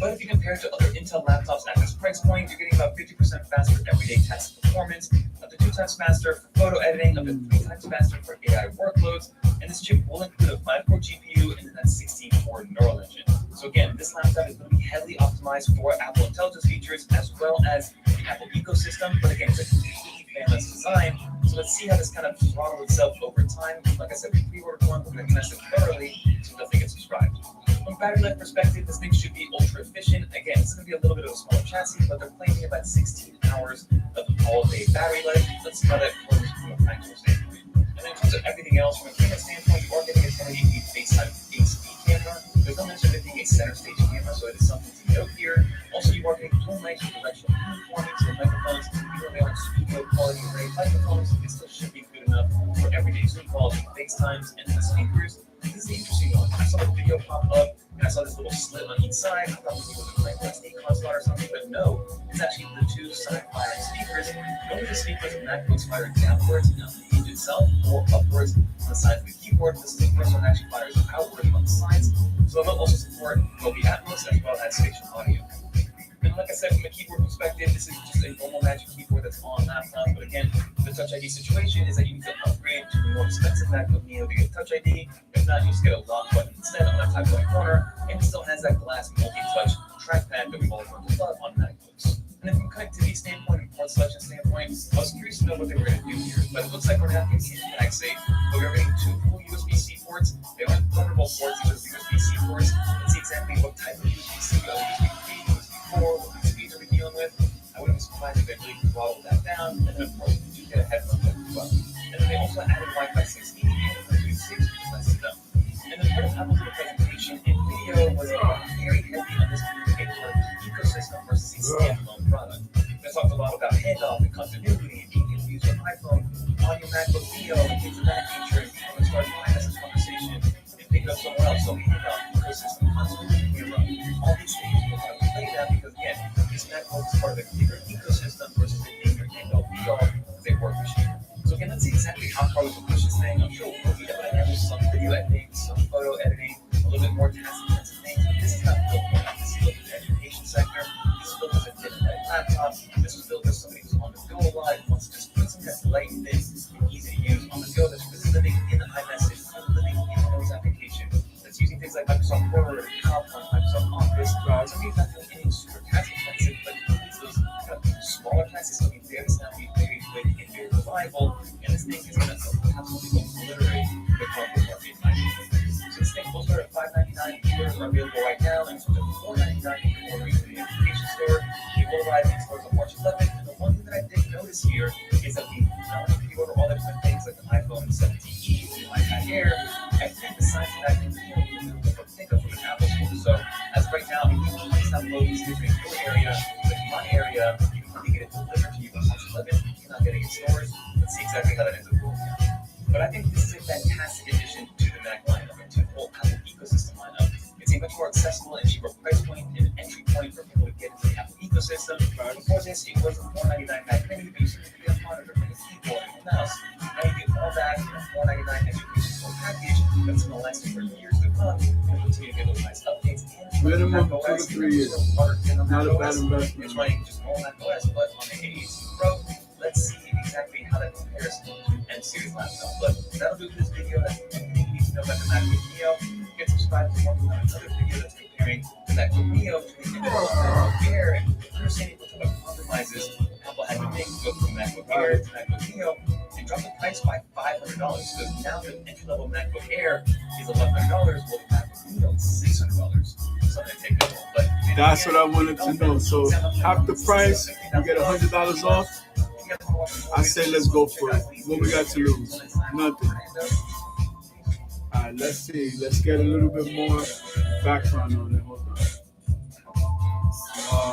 But if you compare it to other Intel laptops at this price point, you're getting about 50% faster everyday task performance, up to 2 times faster for photo editing, up to 3 times faster for AI workloads, and this chip will include a 5-core GPU and then that 16-core neural engine. So again, this laptop is going to be heavily optimized for Apple Intelligence features as well as the Apple ecosystem, but again, it's a completely fanless design. So let's see how this kind of throttles itself over time. Like I said, we pre-ordered one, we're going to test it thoroughly, so definitely get subscribed. From a battery life perspective, this thing should be ultra efficient. Again, it's going to be a little bit of a smaller chassis, but they're claiming about 16 hours of all-day battery life. Let's see how that goes from a practical standpoint. And then in terms of everything else, from a camera standpoint, you are getting a 1080p FaceTime HD camera. There's no mention of it being a center stage camera, so it is something to note here. Also, you are getting dual mics with directional uniforming, so microphones, even though they aren't studio quality grade microphones, it still should be good enough for everyday Zoom calls and FaceTimes. And the speakers, this is the interesting one. I saw the video pop up, and I saw this little slit on each side. I thought maybe it was a like SD card slot or something, but no, it's actually the two side-fired speakers. Normally the speakers in MacBooks fire downwards on the page itself or upwards on the side of the keyboard. This first one actually fires outward on the sides, so it will also support Dolby Atmos as well as spatial audio. And like I said, from a keyboard perspective, this is just a normal Magic Keyboard that's on laptop. But again, the Touch ID situation is that you need to upgrade to the more expensive MacBook Neo to get Touch ID. If not, you just get a lock button instead on that top right corner. And it still has that glass multi-touch trackpad that we've all grown to love on MacBooks. And then from a connectivity standpoint and port selection standpoint, I was curious to know what they were going to do here. But it looks like we're not going to get MagSafe, but we're getting two full USB-C ports. They aren't Thunderbolt ports, these are USB-C ports. Let's see exactly what type of USB-C, USB-3, USB-4, what kind of speeds are we dealing with. I wouldn't be surprised if they really throttled that down. And then of course, we do get a headphone jack as well. And then they also added Wi-Fi 16 and Bluetooth 6, which is nice to know. And then part of Apple's presentation and video was very heavy on this communication ecosystem versus a standalone product. They talked a lot about handoff and continuity and being able to use your iPhone on your MacBook Neo and things of that nature. And you want to start this conversation and pick it up somewhere else. So handoff, ecosystem, continuity, camera, all these things will kind of play that because again, this MacBook is part of a bigger ecosystem versus it being your handoff be-all as a work machine. So again, let's see exactly how far we can push this thing. I'm sure we'll be able to handle some video editing, some photo editing, a little bit more task-intensive things. But this is not built for that. This is built for the education sector. This is built as a different laptop. This was built as somebody who's on the go a lot, wants to just put something that's light and thin and easy to use on the go. That's really living in the iMessage, living in those applications. That's using things like Microsoft Word, PowerPoint, Microsoft Office. Somebody's not doing anything super task-intensive, but it's those kind of smaller tasks that can be very snappy, very quick, and very reliable. And this thing is going to absolutely obliterate the combo market. So this thing will start at $599. Pre-orders are available right now, and it's $499 if you're ordering from the education store. It will arrive in stores on March 11th. And the one thing that I did notice here is that the not only pre-order all the different things like the iPhone 17e, the iPad Air, everything besides that can be pick up from an Apple store. So as of right now, if you can download these different in your area, like my area, you can probably get it delivered to you on March 11th. You cannot get it in stores. Let's see exactly how that ends up working out. But I think this is a fantastic addition to the Mac lineup and to the whole Apple ecosystem lineup. It's a much more accessible and cheaper price point and an entry point for people to get into the Apple ecosystem. Before this, it was a $499 Mac Mini, but you still get a monitor and a keyboard and a mouse. Now you get all that in a $499 education store package that's going to last you for years to come. And continue to get those nice updates. And Minimum Mac 2 to OS, 3 years. Not a bad investment. It's running just normal Mac OS, but on the A18 Pro. Let's see exactly how that compares to M series laptop. But that'll do for this video. That's everything you need to know about the MacBook Neo. Get subscribed to working on another video that's comparing the MacBook Neo to the MacBook Air and understanding what type of compromises Apple had to make to go from MacBook Air to MacBook Neo and drop the price by $500. Because now the entry-level MacBook Air is $1,100, while the MacBook Neo is $600. Something to take note of. But That's what I wanted to know. So half the price, you get $100 off. I say let's go for it. What we got to lose? Nothing. All right, let's see. Let's get a little bit more background on it. Hold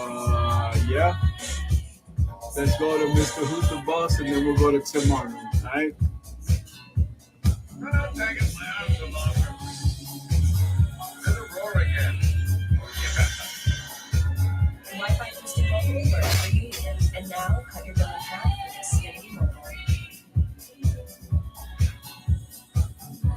on. Yeah. Let's go to Mr. Who's the Boss, and then we'll go to Tim Arnold. All right. Wi-Fi twisted mobile wherever you need it. And now cut your bill in half with a Skinny Mobile.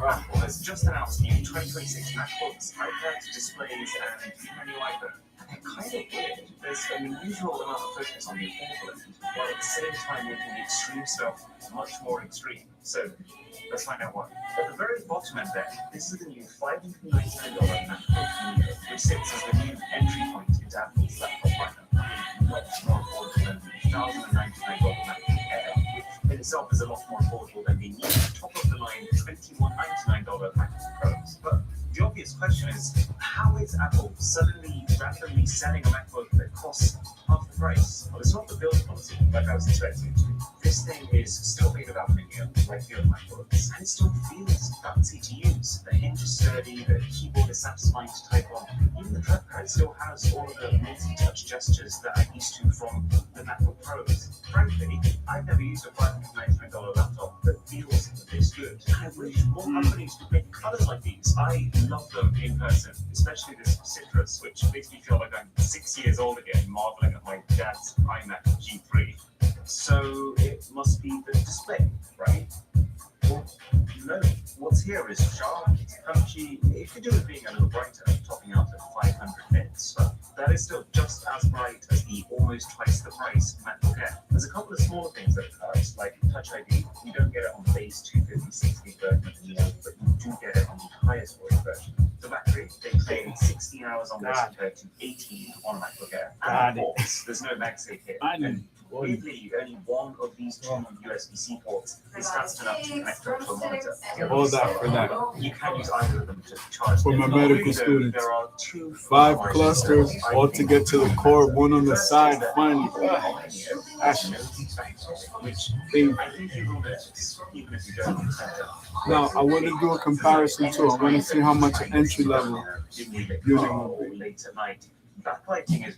Apple has just announced new 2026 MacBooks, iPads, displays, and even a new iPhone. And kind of weird, there's an unusual amount of focus on the affordable end, while at the same time making the extreme stuff much more extreme. So, let's find out why. At the very bottom end there, this is the new $599 MacBook Neo, which sits as the new entry point into Apple's laptop lineup, much more affordable than the $1,099 MacBook Air, which in itself is a lot more affordable than the new top-of-the-line $2,199 MacBook Pros. But the obvious obvious question is, how is Apple suddenly randomly selling a MacBook that costs half the price? Well, it's not the build quality like I was expecting it to be. This thing is still made of aluminium, like the other MacBooks, and it still feels fancy to use. The hinge is sturdy, the keyboard is satisfying to type on. Even the trackpad still has all of the multi-touch gestures that I'm used to from the MacBook Pros. Frankly, I've never used a $599 laptop that feels this good. I wish more companies would make colors like these. I love them in person, especially this citrus, which makes me feel like I'm 6 years old again, marveling at my dad's iMac G3. So it must be the display, right? Well, no. What's here is sharp, it's punchy. It could do with being a little brighter, topping out at 500 nits, but that is still just as bright as the almost twice the price MacBook Air. There's a couple of smaller things that hurt, like Touch ID. You don't get it on the base 256 version of the Neo, but you do get it on the highest storage version. The battery, they claim 16 hours on this compared to 18 on a MacBook Air. And of course, there's no MagSafe here. Weirdly, only one of these two USB-C ports is fast enough to connect up to a monitor. Hold that for that. You can use either of them to charge. For my medical students. There are 2 5 clusters, all to get to the core, one on the side, finally. Actually, which I think you will notice, even if you don't intend to. now I want to do a comparison too. I want to see how much an entry level unit will be. Late at night. Backlighting is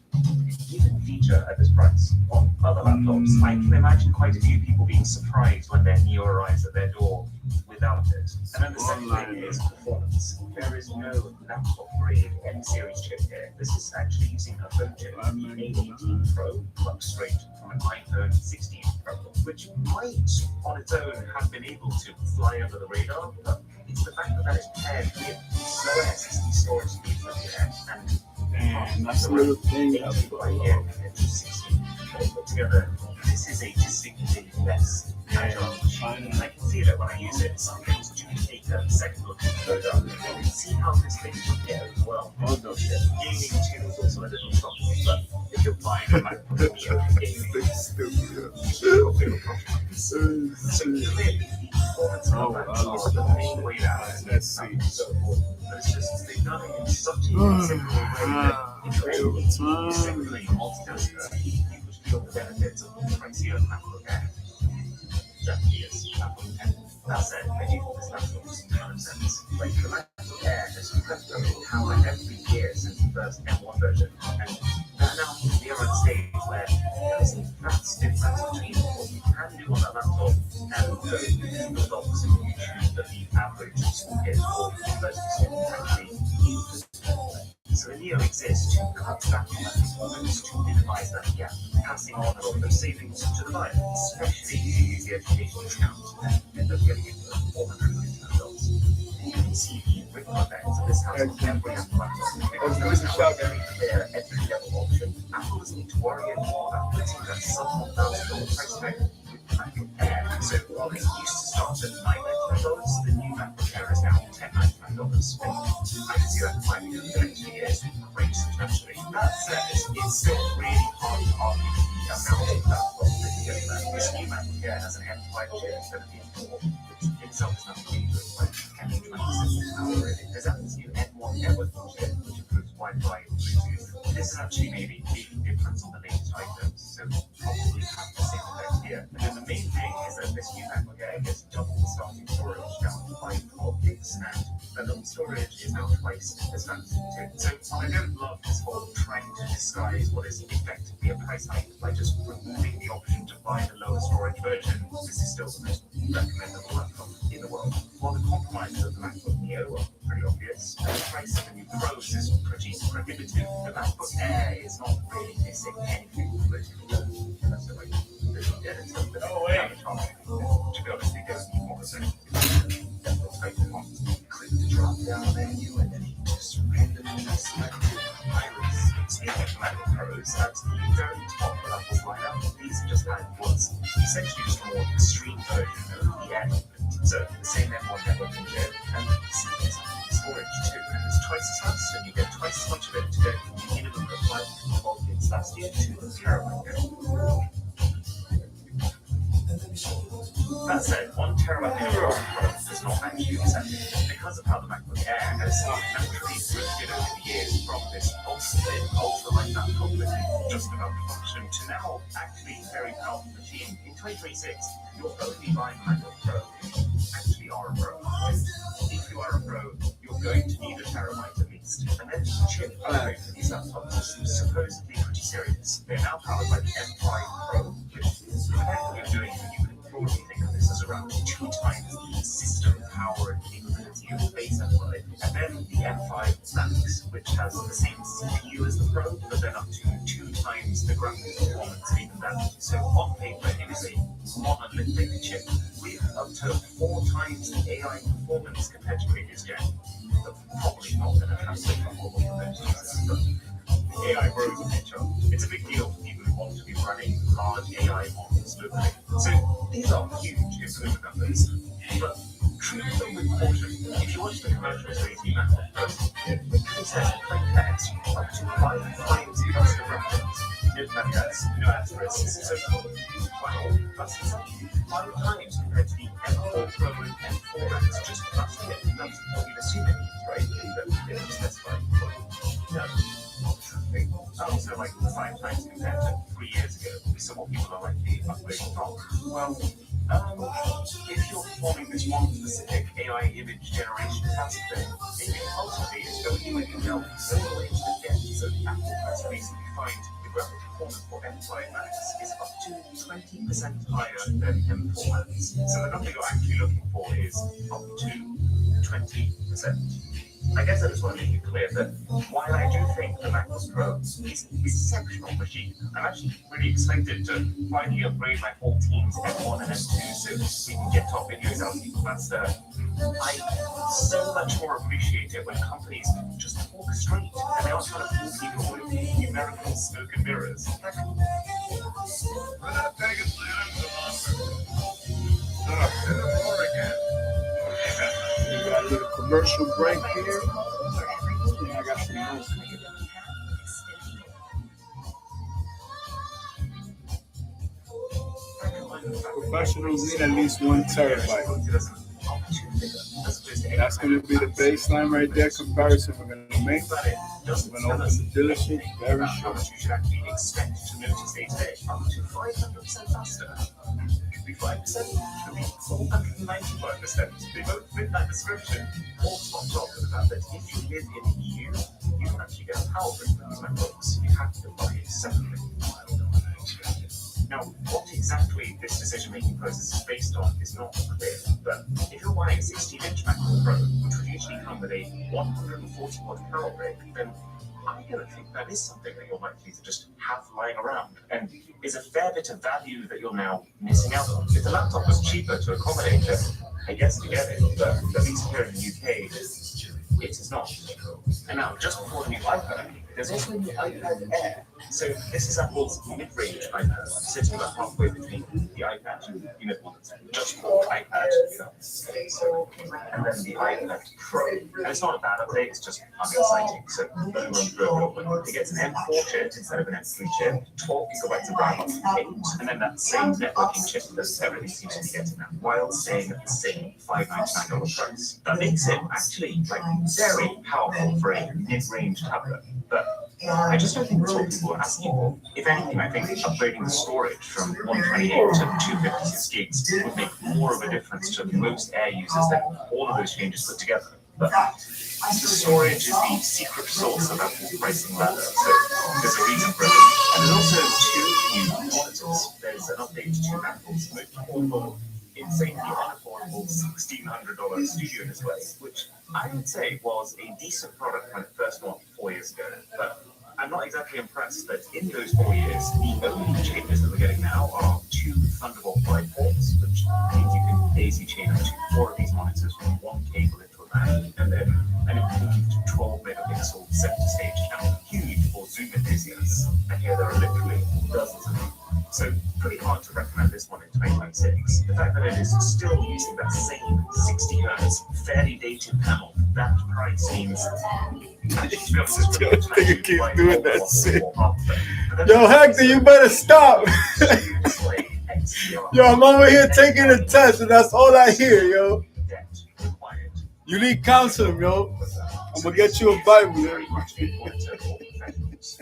even a feature at this price on other laptops. I can imagine quite a few people being surprised when their Neo arrives at their door without it. And then the second thing is performance. There is no laptop-grade M-series chip here. This is actually using a phone chip, the A18 Pro, plugged straight from an iPhone 16 Pro, which might, on its own, have been able to fly under the radar, but it's the fact that that is paired with slower SSD storage speeds than the Air, and that's a little thing that put together. This is a distinctly less agile machine. I can see that when I use it. Some things do take a second look to load up. You can see how this thing can get overwhelmed. Gaming too is also a little tough, but if you're buying a MacBook Neo for gaming, you should go bigger projects. So clearly, the performance of that is the main way that it's so important. But it's just they've done it in such a simple way that if you're simply multitasker, you would feel the benefits of the pricier MacBook Air. Japanese MacBook Air. That said, I do think this laptop makes a ton of sense. Like the MacBook Air has kept up with power every year since the first M1 version, and that now means we are at a stage where there is a vast difference between what you can do on a laptop and the docs and YouTube that the average kid or university student actually uses. So the Neo exists to cut back on that performance, to minimize that gap, passing on a lot of those savings to the buyer, especially if you use the education discount and end up getting it for $499. You can see the ripple effects of this house on every laptop. Because there is now a very clear entry-level option. Apple doesn't need to worry anymore about putting that sub-$1,000 price tag with the MacBook Air. So while they used to start at $999, the new MacBook Air is now $1099. I can see that climbing over the next few years quite substantially. That said, it's still really hard to argue the amount of laptops that you get there. This new MacBook Air has an M5 chip instead of the M4, which itself is nothing really good, like M26 power really. There's this new M1 networking chip, which improves Wi-Fi and Bluetooth. This is actually maybe a big difference on the latest items, so probably have the same effect here. And then the main thing is that this new MacBook Air gets double the starting storage down to 512 gigs, and the little storage is now twice as fast too. So I don't love this whole trying to disguise what is effectively a price hike by just removing the option to buy the lower storage version. This is still the most recommendable laptop in the world. While the compromises of the MacBook Neo are pretty obvious, the price of the new Pros is pretty prohibitive. The MacBook Air is not really missing anything politically. That's the way the editor, but to be honest, they don't need more of it. Click the drop down menu and then you just randomly select Iris. Speaking of MacBook Pros, at the very top of Apple's lineup, these just had what's essentially just a more extreme version of the Air. So the same M1 networking chip and storage too, and it's twice as fast, and you get twice as much of it to go from the minimum of 512 gigs last year to a terabyte go. That said, 1 terabyte minimum product does not actually accept it because of how the MacBook Air has naturally drifted over the years from this ultra-thin, ultra-light laptop that just about to function to now actually very powerful machine. In 2026, you're only buying MacBook Pro if you actually are a pro. If you are a pro, you're going to need a terabyte at least. And then the chip upgrade for these laptops is supposedly pretty serious. They're now powered by the M5 Pro, which is what you're doing when you would probably think of this as around 2 times the system power and capability of the base M5. And then the M5 Max, which has the same CPU as the Pro, but then up to 2 times the graphics performance of even that. So on paper, it is a monolithic chip with up to 4 times the AI performance compared to previous gen. But probably not going to translate from all of those users, but the AI grows in nature. It's a big deal for people who want to be running large AI models locally. So these are huge improvement numbers, but treat them with caution. If you watch the commercials for 18 MacBook Pros, it says click text up to 5 times faster graphics. Note that that's no asterisks, so 12 plus 5 times compared to the M4 Pro and M4 Max just last year. That's what you'd assume it means, right? But they don't specify. No. Also, like 5 times compared to 3 years ago. So what people are likely upgrading from? Well, if you're performing this one specific AI image generation task, then maybe ultimately it's only when you delve further into the depths of Apple press release that you find the graphic performance for M5 Max is up to 20% higher than M4 Max. So the number you're actually looking for is up to 20%. I guess I just want to make it clear that while I do think the MacBook Pro is an exceptional machine, I'm actually really excited to finally upgrade my whole team's M1 and M2 so we can get top videos out even faster. I so much more appreciate it when companies just talk straight and they aren't trying to fool people with numerical smoke and mirrors. We got a little commercial break here. And I got some more. Professionals need at least 1 terabyte. That's going to be the baseline right there comparison we're going to make. We're going to open the dealership very short. You should actually expect to notice day to day up to 500% faster. Could be 5%, could be 495%. They both fit that description. All spot on with the fact that if you live in the EU, you can actually get a power brick from these MacBooks. You have to buy it separately. Now, what exactly this decision-making process is based on is not clear, but if you're buying a 16-inch MacBook Pro, which would usually come with a 140-watt power brick, then I'm going to think that is something that you're likely to just have lying around, and is a fair bit of value that you're now missing out on. If the laptop was cheaper to accommodate, then I guess we get it, but at least here in the UK, it is not. And now, just before the new iPad, there's also the iPad Air. So this is Apple's mid-range iPad, sitting about halfway between the iPad and just called iPad, and then the iPad Pro. And it's not a bad update, it's just unexciting. So run through it real quick. It gets an M4 chip instead of an M3 chip, 12 gigabytes of RAM, 8, and then that same networking chip that everything seems to be getting now, while staying at the same $599 price. That makes it actually very powerful for a mid-range tablet. But I just don't think that's what people are asking for. If anything, I think upgrading the storage from 128 to 256 gigs would make more of a difference to most Air users than all of those changes put together. But the storage is the secret sauce of Apple's pricing ladder, so there's a reason for it. And there's also 2 new monitors. There's an update to Apple's most affordable, insanely unaffordable $1,600 studio display, which I would say was a decent product when it first launched 4 years ago. But I'm not exactly impressed that in those 4 years, the only changes that we're getting now are 2 Thunderbolt 5 ports, which means you can daisy chain up to 4 of these monitors from 1 cable into a Mac, and then an improved 12 megapixel center stage camera, huge for zoom enthusiasts. And here there are literally dozens of them. So pretty hard to recommend this one in 2026. The fact that it is still using that same 60 Hz, fairly dated panel, that price means Nigga keeps doing that shit. Yo, Hector, you better stop. Yo, I'm over here taking a test, and that's all I hear, yo. You need counseling, yo. I'm gonna get you a Bible. Very much a monitor for professionals.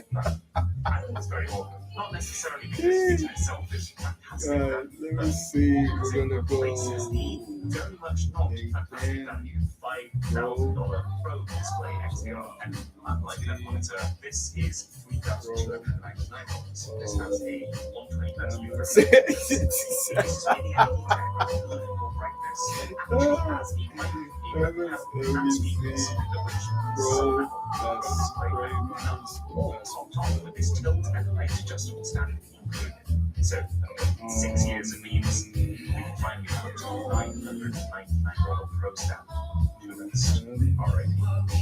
And it's very often, not necessarily because it itself is fantastic. Let me see. We're gonna go. Replaces the very much not fantastic value $5,000 Pro Display XDR. And unlike that monitor, this is $3,299. This has a 120Hz refresh. This is really local brightness. It actually has the and speakers, Bro, that's very all on top with this tilt and height adjustable stand included. So, 6 years it means we can finally put $999 Pro stand to rest already.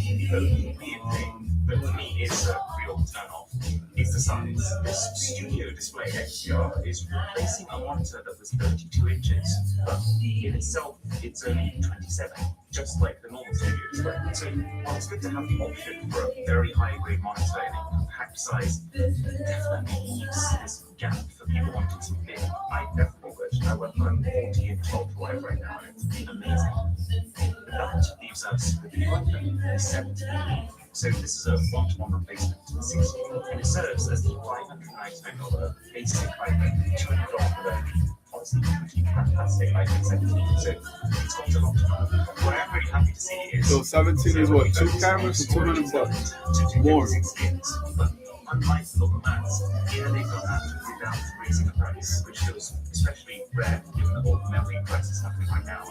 The only weird thing that for me is a real turn off is the size. This studio display XDR is replacing a monitor that was 32 inches, but in itself it's only 27, just like the normal studio display. So while it's good to have the option for a very high grade monitor in a compact size, it definitely leaves this gap for people wanting something big. I definitely would. I work on 40-inch ultrawide right now and it's amazing. That leaves us with the new iPhone 17. So this is a one-to-one replacement to the 16, and it serves as the $599 basic iPhone, $200 for the honestly pretty fantastic iPhone 17. So it's got a lot to do. What I'm really happy to see is So 17 is what? 2 cameras for $200 more. But unlike the local maps, here they've gone out without raising the price, which feels especially rare given the whole memory crisis happening right now.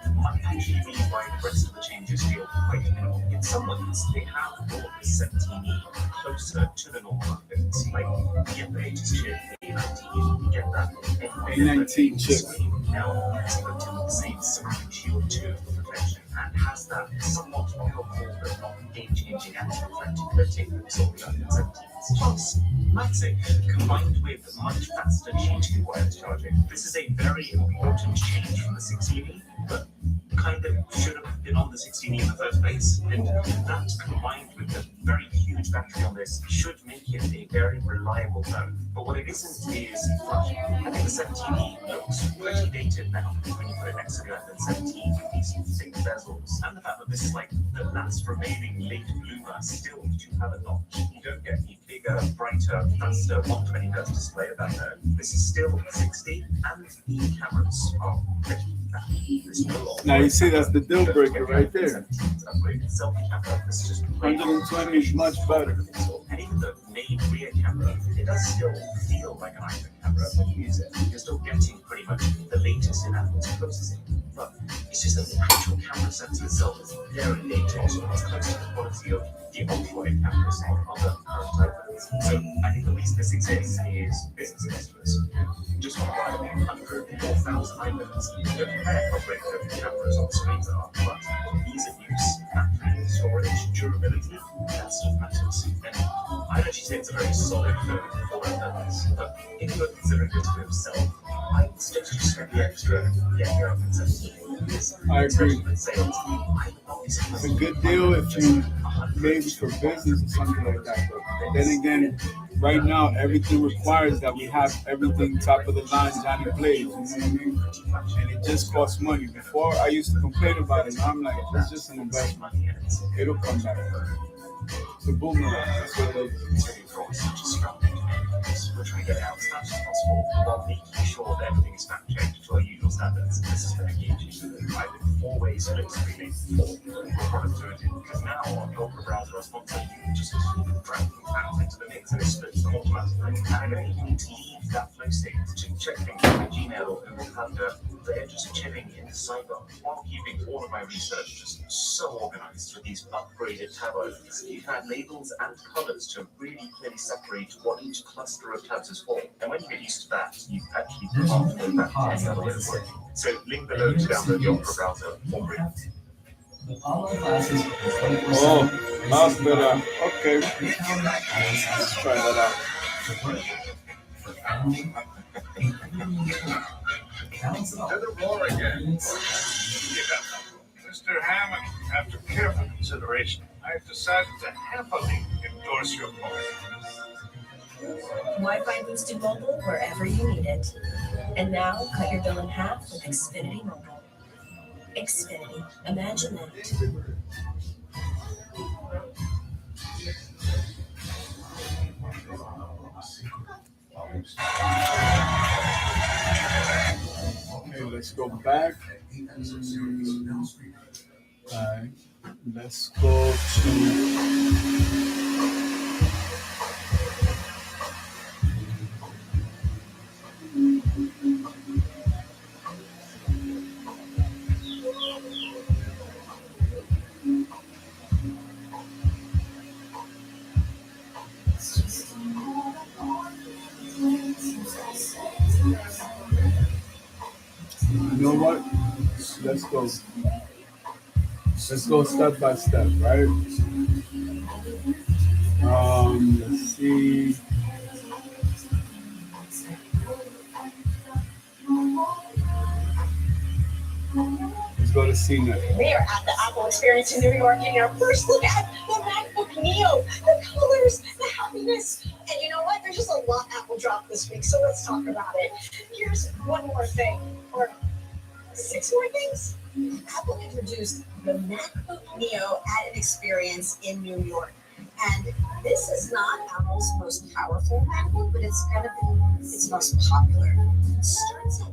And might actually be why the rest of the changes feel quite minimal. In some ways, they have brought the 17E closer to the normal iPhones. Like, we get the latest chip, the A19, we get that A19 chip. Now, it's got the same Ceramic Shield 2 for protection and has that somewhat helpful but not game-changing anti-reflective coating that saw the iPhone 17's chips. MagSafe, combined with much faster G2 wireless charging. This is a very important change from the 16E, but kind of should have been on the 16E in the first place. And that combined with the very huge battery on this should make it a very reliable phone. But what it isn't is flashy. I think the 17E looks pretty dated now when you put it next to the iPhone 17 with these thick bezels. And the fact that this is like the last remaining late bloomer still to have a notch. You don't get the bigger, brighter, faster 120Hz display of that phone. This is still 60 and the cameras are pretty bad. There's no longer Now you see that's the deal breaker right there. Selfie camera, this is just 120 is much better. and even the main rear camera, it does still feel like an iPhone camera when you use it. You're still getting pretty much the latest in Apple's processing. But it's just that the actual camera sensor itself is very dated. Also, it's close to the quality of the ultra-wide cameras on other current iPhones. So I think the reason this exists is business customers who just want to buy 100 or 1,000 iPhones. They don't care how great the cameras on the screens are, but ease of use, battery, storage, durability, that stuff matters. And I'd actually say it's a very solid phone for that purpose. But if you're considering this for yourself, I would suggest you spend the extra, get your iPhone 17. I agree. Sales, It's a good deal if you maybe for business or something like that. But then again, right now everything requires that we have everything top of the line Johnny Blaze, you know what I mean? And it just costs money. Before I used to complain about it, now I'm like, it's just an investment. It'll come back. It's a boomerang. That's what it is. We're trying to get it out as fast as possible while making sure that everything is fact checked to our usual standards. This has been a game changer. I've been always split screening for product to it because now on your browser or sponsor, you can just drag things into the mix and it splits them automatically. And I don't even need to leave that flow state to check things like Gmail or Google Calendar. They're just chilling in the sidebar while keeping all of my research just so organized with these upgraded tab icons. You've had labels and colors to really clearly separate what each cluster of tabs is for. And when you get used to that, you actually can't go back to any other way of working. So link below to download the Opera browser for free. Oh, that's better. Okay. Let's try that out. To the roar again. Yeah. Mr. Hammond, after careful consideration, I've decided to happily endorse your point. Wi-Fi boosted mobile wherever you need it. And now, cut your bill in half with Xfinity Mobile. Xfinity. Imagine that. Okay, let's go back. Alright, let's go to. You know what? Let's go. Let's go step by step, right? Let's see. Let's go to CNET. We are at the Apple Experience in New York, and our first look at the MacBook Neo, the colors, the happiness. And you know what? There's just a lot Apple dropped this week, so let's talk about it. Here's one more thing, or 6 more things. Apple introduced the MacBook Neo at an experience in New York. And this is not Apple's most powerful MacBook, but it's kind of its most popular. It starts at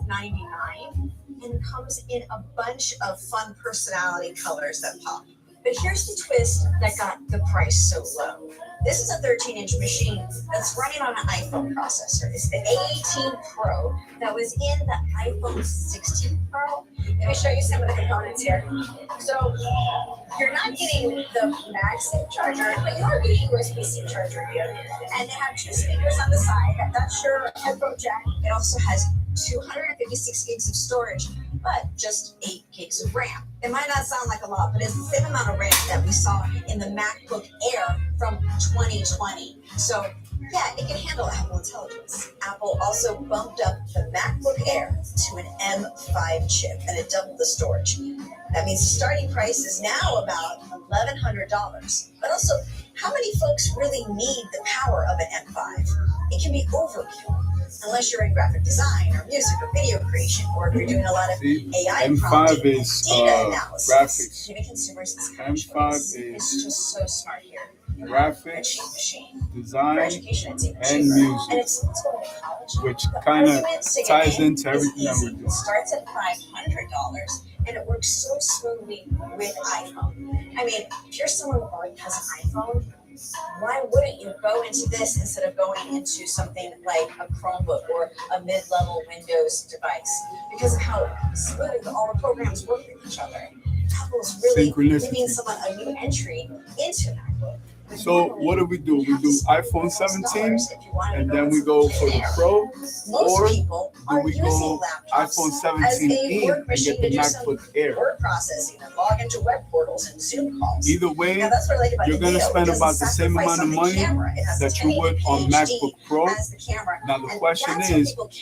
$599 and comes in a bunch of fun personality colors that pop. But here's the twist that got the price so low. This is a 13-inch machine that's running on an iPhone processor. It's the A18 Pro that was in the iPhone 16 Pro. Let me show you some of the components here. So you're not getting the MagSafe charger, but you are getting a USB-C charger here. And they have 2 speakers on the side. That's your headphone jack. It also has 256 gigs of storage, but just 8 gigs of RAM. It might not sound like a lot, but it's the same amount of RAM that we saw in the MacBook Air from 2020. So yeah, it can handle Apple Intelligence. Apple also bumped up the MacBook Air to an M5 chip, and it doubled the storage. That means the starting price is now about $1,100. But also, how many folks really need the power of an M5? It can be overkill, unless you're in graphic design or music or video creation, or if you're doing a lot of AI M5 prompting, is data analysis. graphics. Giving consumers this M5 it's just so smart here. Graphics, design, and music, which kind of ties into everything that we're doing. It starts at $500, and it works so smoothly with iPhone. I mean, if you're someone who already has an iPhone, why wouldn't you go into this instead of going into something like a Chromebook or a mid-level Windows device? Because of how smooth all the programs work with each other. Apple's really giving someone a new entry into MacBook. So what do? We do iPhone 17 and then we go for the Pro, or do we go iPhone 17e and get the MacBook Air? Word processing and log into web portals and Zoom calls. Either way, you're going to spend about the same amount of money that you would on MacBook Pro. Now the question is, would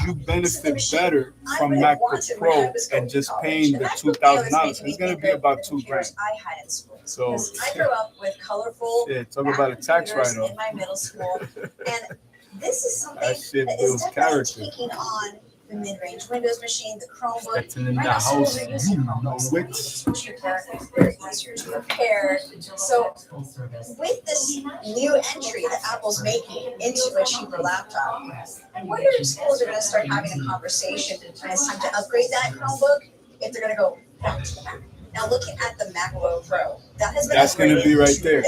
you benefit better from MacBook Pro and just paying the $2,000? It's going to be about $2,000. So I grew up with colorful talk about a tax write-off in my middle school, and this is something that shit that is builds definitely character. taking on the mid-range Windows machine, the Chromebook. That's in the house. Which cheaper, very easier to repair. So with this new entry that Apple's making into a cheaper laptop, I wonder if schools are going to start having a conversation when it's time to upgrade that Chromebook, if they're going to go back to the Mac. Now looking at the MacBook Pro, that's going to be right there.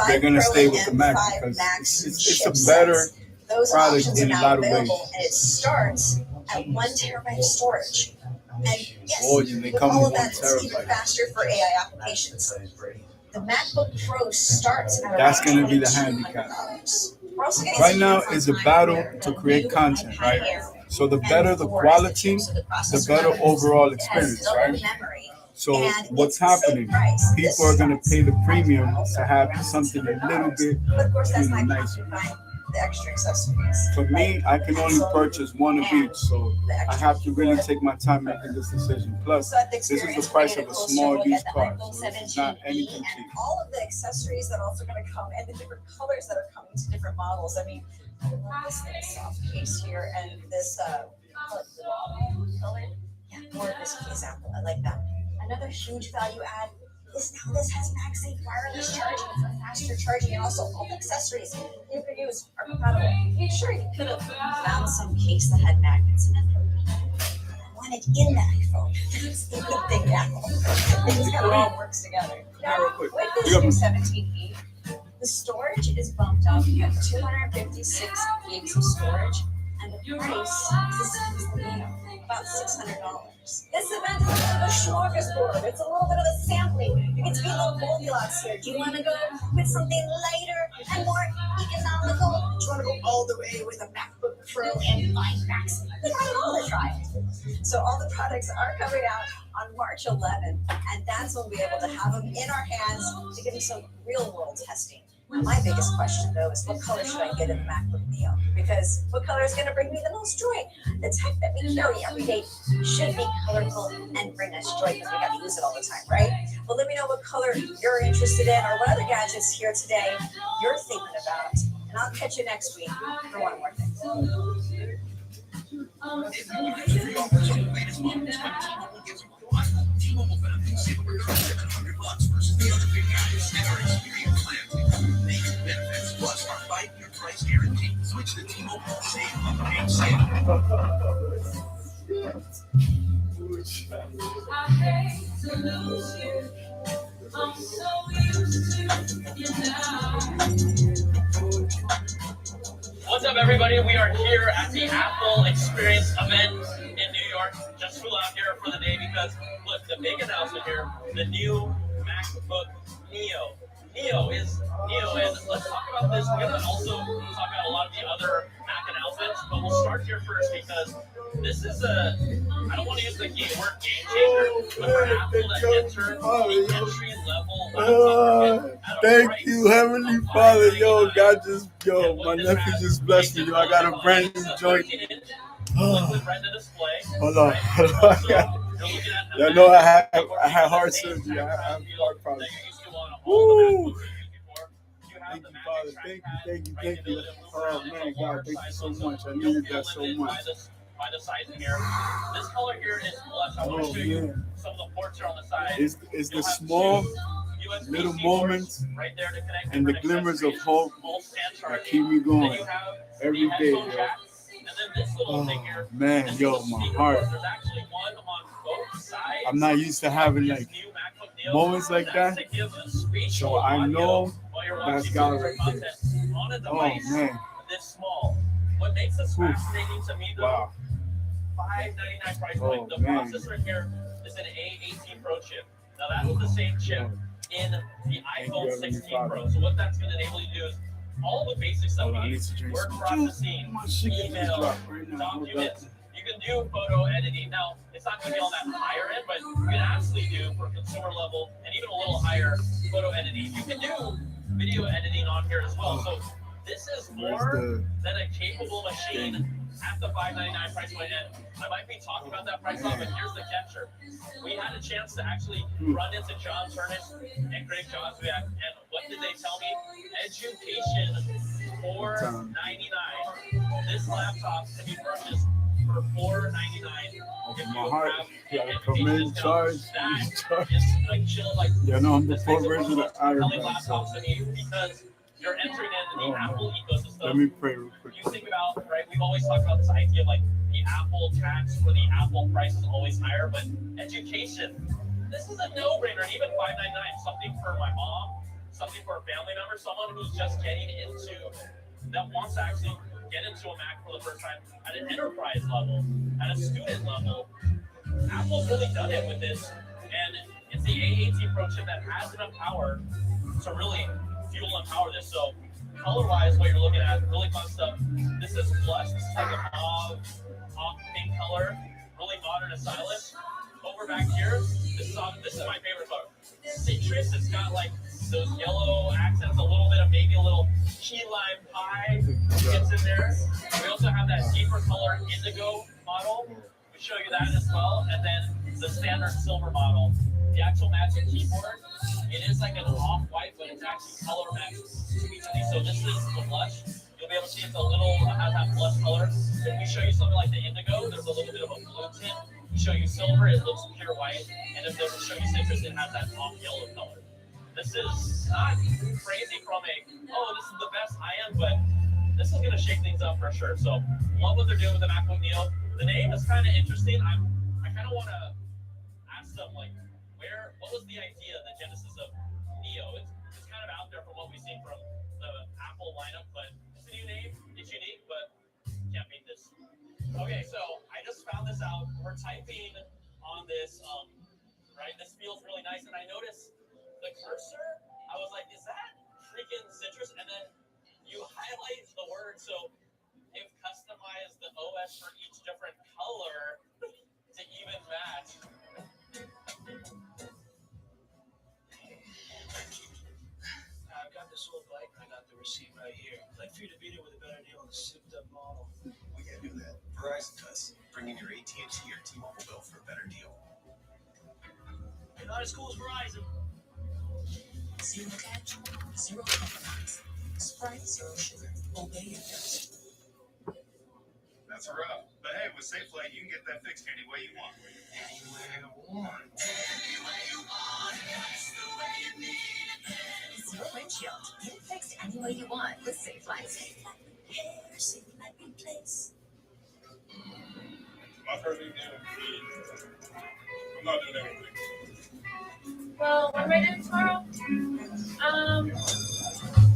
They're going to stay with the Mac because it's a better product in a lot of ways. And it starts at 1 terabyte of storage. And yes, they with come all with of that, it's even faster for AI applications. The MacBook Pro starts at That's going to be the handicap. Right now is a battle to create content, right? So the better the quality, the better overall experience, right? So what's happening? People are going to pay the premium to have something a little bit nicer. The extra accessories. For me, I can only purchase one of each, so I have to really take my time making this decision. Plus, this is the price of a small used car, so it's not anything cheap. All of the accessories that are also going to come, and the different colors that are coming to different models. I mean, this soft case here, and this color. Yeah, More of this case Apple. I like that. Another huge value add is now this has MagSafe wireless charging for faster charging, and also all the accessories you could use are compatible. Sure, you could have found some case that had magnets in it. I wanted in the iPhone. That's the good thing now. It just kind of all works together. Now, with this new 17E, the storage is bumped up. You have 256 gigs of storage, and the price is the same as the Neo, about $600. This event is a bit of a smorgasbord. It's a little bit of a sampling. You get to be a little Goldilocks here. Do you want to go with something lighter and more economical? Do you want to go all the way with a MacBook Pro and 5 Max? We got it all to try. So all the products are coming out on March 11th, and that's when we'll be able to have them in our hands to give them some real-world testing. My biggest question, though, is what color should I get in the MacBook Neo? Because what color is going to bring me the most joy? The tech that we carry every day should be colorful and bring us joy because we got to use it all the time, right? Well, let me know what color you're interested in or what other gadgets here today you're thinking about. And I'll catch you next week for one more thing. T-Mobile benefits save over $700 versus the other big guys and our experience plan. These benefits plus our 5-year price guarantee. Switch to T-Mobile, save on the big sale. I hate to lose you. I'm so used to you now. What's up, everybody? We are here at the Apple Experience event in New York. Just flew out here for the day because, look, the big announcement here, the new MacBook Neo. Neo, and let's talk about this. We're going to also talk about a lot of the other Mac announcements, but we'll start here first because this is I don't want to use the word game changer, but for Apple to enter the entry level. Thank you, Heavenly Father. My nephew just blessed me. I got a brand new joint. Hold on. I know I had heart surgery. I have heart problems. Woo! Thank you, Father. Thank you. Oh, man, God, thank you so much. I needed that so much. By the side here. This color here is blush. I want to show you some of the ports here on the side. It's the small little moments right there to connect and the glimmers of hope that keep me going every day, yo. Oh, man, my heart. I'm not used to having like moments like that, so I know that's God right there. Oh, man. This small. What makes this fascinating to me, though, wow. $599 price point. The processor here is an A18 Pro chip. Now, that's the same chip in the iPhone 16 Pro. So what that's going to enable you to do is all the basic stuff you need. Word processing, email, documents. You can do photo editing. Now, it's not going to be on that higher end, but you can actually do for consumer level and even a little higher photo editing. You can do video editing on here as well. So this is more than a capable machine at the $599 price point. And I might be talking about that price point, but here's the catcher. We had a chance to actually run into John Turnish and Greg Joswiak, and what did they tell me? Education $499. This laptop can be purchased for $499. If you heart, have come in, charge. I'm the full version of Iron Man. Because you're entering into the Apple ecosystem. Let me pray real quick. You think about, right, we've always talked about this idea of like the Apple tax or the Apple price is always higher, but education, this is a no-brainer. Even $599, something for my mom, something for a family member, someone who's just getting into, that wants to actually get into a Mac for the first time at an enterprise level, at a student level. Apple's really done it with this, and it's the A18 Pro chip that has enough power to really fuel and power this. So color-wise, what you're looking at, really fun stuff. This is blush. This is like a mauve pink color, really modern and stylish. Over back here, this is my favorite color. Citrus. It's got like those yellow accents, a little bit of maybe a little key lime pie gets in there. We also have that deeper color indigo model. We show you that as well, and then the standard silver model. The actual Magic Keyboard, it is like an off-white, but it's actually color matched to each of these. So this is the blush. You'll be able to see it's a little, has have blush color. If we show you something like the indigo, there's a little bit of a blue tint. We show you silver, it looks pure white. And if we show you citrus, it has that off yellow color. This is not crazy from a, oh, this is the best high-end, but this is going to shake things up for sure. So love what they're doing with the MacBook Neo. The name is kind of interesting. I kind of want to ask them, like, what was the idea, the genesis of Neo? It's kind of out there from what we've seen from the Apple lineup, but it's a new name. It's unique, but can't beat this. Okay, so I just found this out. We're typing on this, right? This feels really nice, and I noticed the cursor. I was like, is that freaking citrus? And then you highlight the word, so you've customized the OS for each different color to even match. I've got this old bike and I got the receipt right here. I'd like for you to beat it with a better deal on the souped up model. We can't do that. Verizon does. Bring in your AT&T or T-Mobile bill for a better deal. You're not as cool as Verizon. Zero catch, zero compromise. Sprite, zero sugar. Obey your thirst. That's rough. But hey, with SafeLight, you can get that fixed any way you want. Anywhere you want. Anywhere you want. That's the way you need it. Zero windshield. Get it fixed any way you want with SafeLight. SafeLight repair, SafeLight replace. My first week there, I'm not doing everything. Well, what am I doing tomorrow?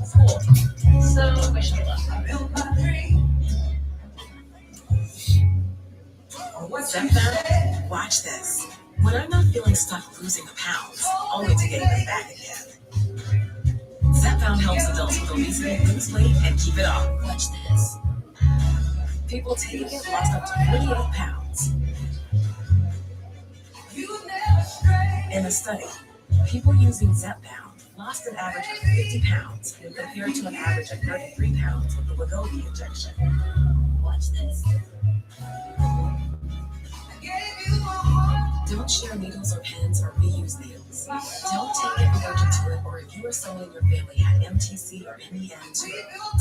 School. So, wish me luck. Stepdad, watch this. When I'm not feeling stuck losing the pounds, only to gain them back again. Zepbound helps adults with obesity lose weight and keep it off. Watch this. People taking it lost up to 48 pounds. In a study, people using Zepbound lost an average of 50 pounds compared to an average of 33 pounds with the Wegovy injection. Watch this. Don't share needles or pens or reuse needles. Don't take it allergic to it, or if you or someone in your family had MTC or MEN too.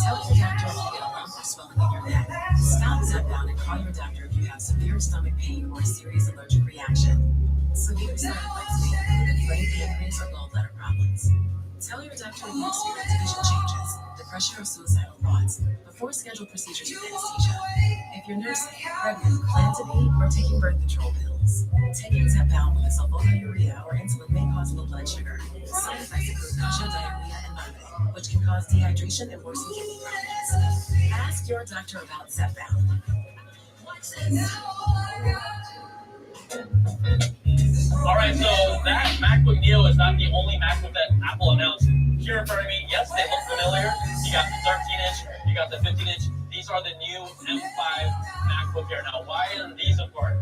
Tell your doctor if you get a lump or swelling in your neck. Stop Zepbound and call your doctor if you have severe stomach pain or a serious allergic reaction. Severe side effects may include inflamed pancreas or gallbladder problems. Tell your doctor if you experience vision changes, depression, or suicidal thoughts before scheduled procedures with anesthesia. If you're nursing, pregnant, plan to be, or taking birth control pills, taking Zepbound with a sulfonylurea or insulin may cause low blood sugar. Side effects include nausea, diarrhea, and vomiting, which can cause dehydration and worsen kidney problems. Ask your doctor about Zepbound. All right, so that MacBook Neo is not the only MacBook that Apple announced. Here in front of me, yes, they look familiar. You got the 13-inch, you got the 15-inch. These are the new M5 MacBook Air. Now, why are these important?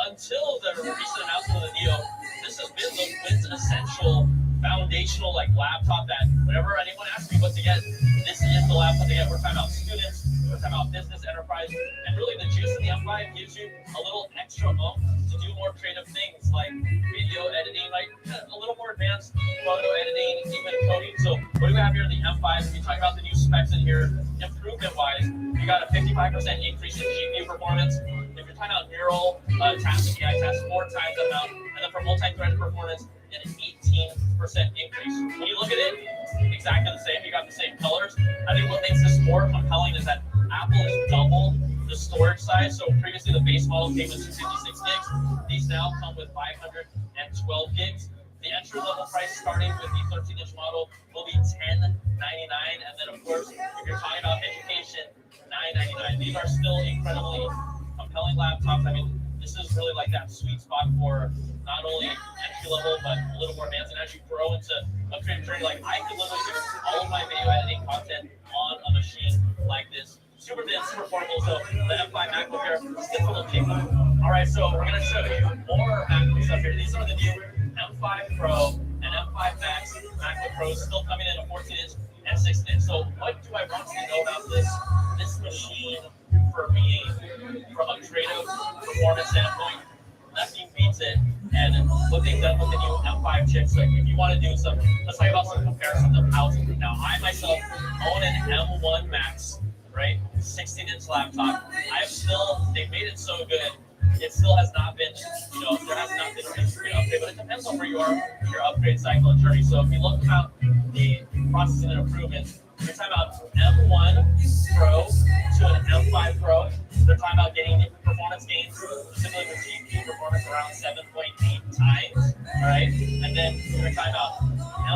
Until the recent announcement of the Neo, this has been the quintessential foundational laptop that whenever anyone asks me what to get, this is the laptop to get. We're talking about students, we're talking about business, enterprise, and really the juice of the M5 gives you a little extra oomph to do more creative things like video editing, like a little more advanced photo editing, even coding. So what do we have here in the M5? We talk about the new specs in here. Improvement-wise, you got a 55% increase in GPU performance. If you're talking about neural tasks and AI tasks, 4 times the amount, and then for multi-threaded performance, an 18% increase. When you look at it, exactly the same. You got the same colors. I think what makes this more compelling is that Apple has doubled the storage size. So previously the base model came with 256 gigs. These now come with 512 gigs. The entry-level price starting with the 13-inch model will be $1099, and then of course, if you're talking about education, $999. These are still incredibly compelling laptops. I mean, this is really like that sweet spot for not only entry-level, but a little more advanced. And as you grow into a creative journey, like I could literally do all of my video editing content on a machine like this. Super thin, super portable. So the M5 MacBook Air is a little cheap. All right, so we're gonna show you more MacBook stuff here. These are the new M5 Pro and M5 Max MacBook Pros, still coming in a 14-inch and 16-inch. So what do I want you to know about this machine for me from a creative performance standpoint? Nothing beats it. And what they've done with the new M5 chips, like if you want to do some, let's talk about some comparisons of housing. Now, I myself own an M1 Max, right? 16-inch laptop. They've made it so good. It still has not been, there has not been a major upgrade, but it depends on where you are in your upgrade cycle and journey. So if you look about the processing and improvements, you're talking about M1 Pro to an M5 Pro. They're talking about getting performance gains, specifically with GPU performance around 7.8 times, all right? And then you're talking about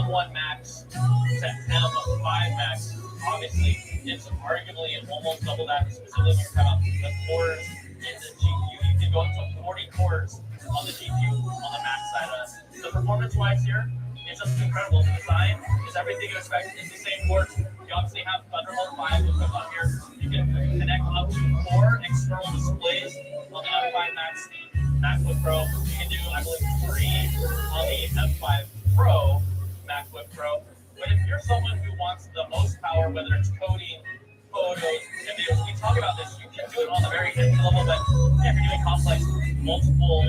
M1 Max to M5 Max. Obviously, it's arguably almost double that, specifically when you're talking about the cores in the GPU. You can go up to 40 cores on the GPU on the Max side of it. The performance-wise here, it's just incredible. The design is everything you expect. It's the same ports. You obviously have Thunderbolt 5 equipped on here. You can connect up to 4 external displays on the M5 Max MacBook Pro. You can do, I believe, 3 on the M5 Pro MacBook Pro. But if you're someone who wants the most power, whether it's coding, photos, and videos, we talk about this. You can do it on the very entry level, but if you're doing complex, multiple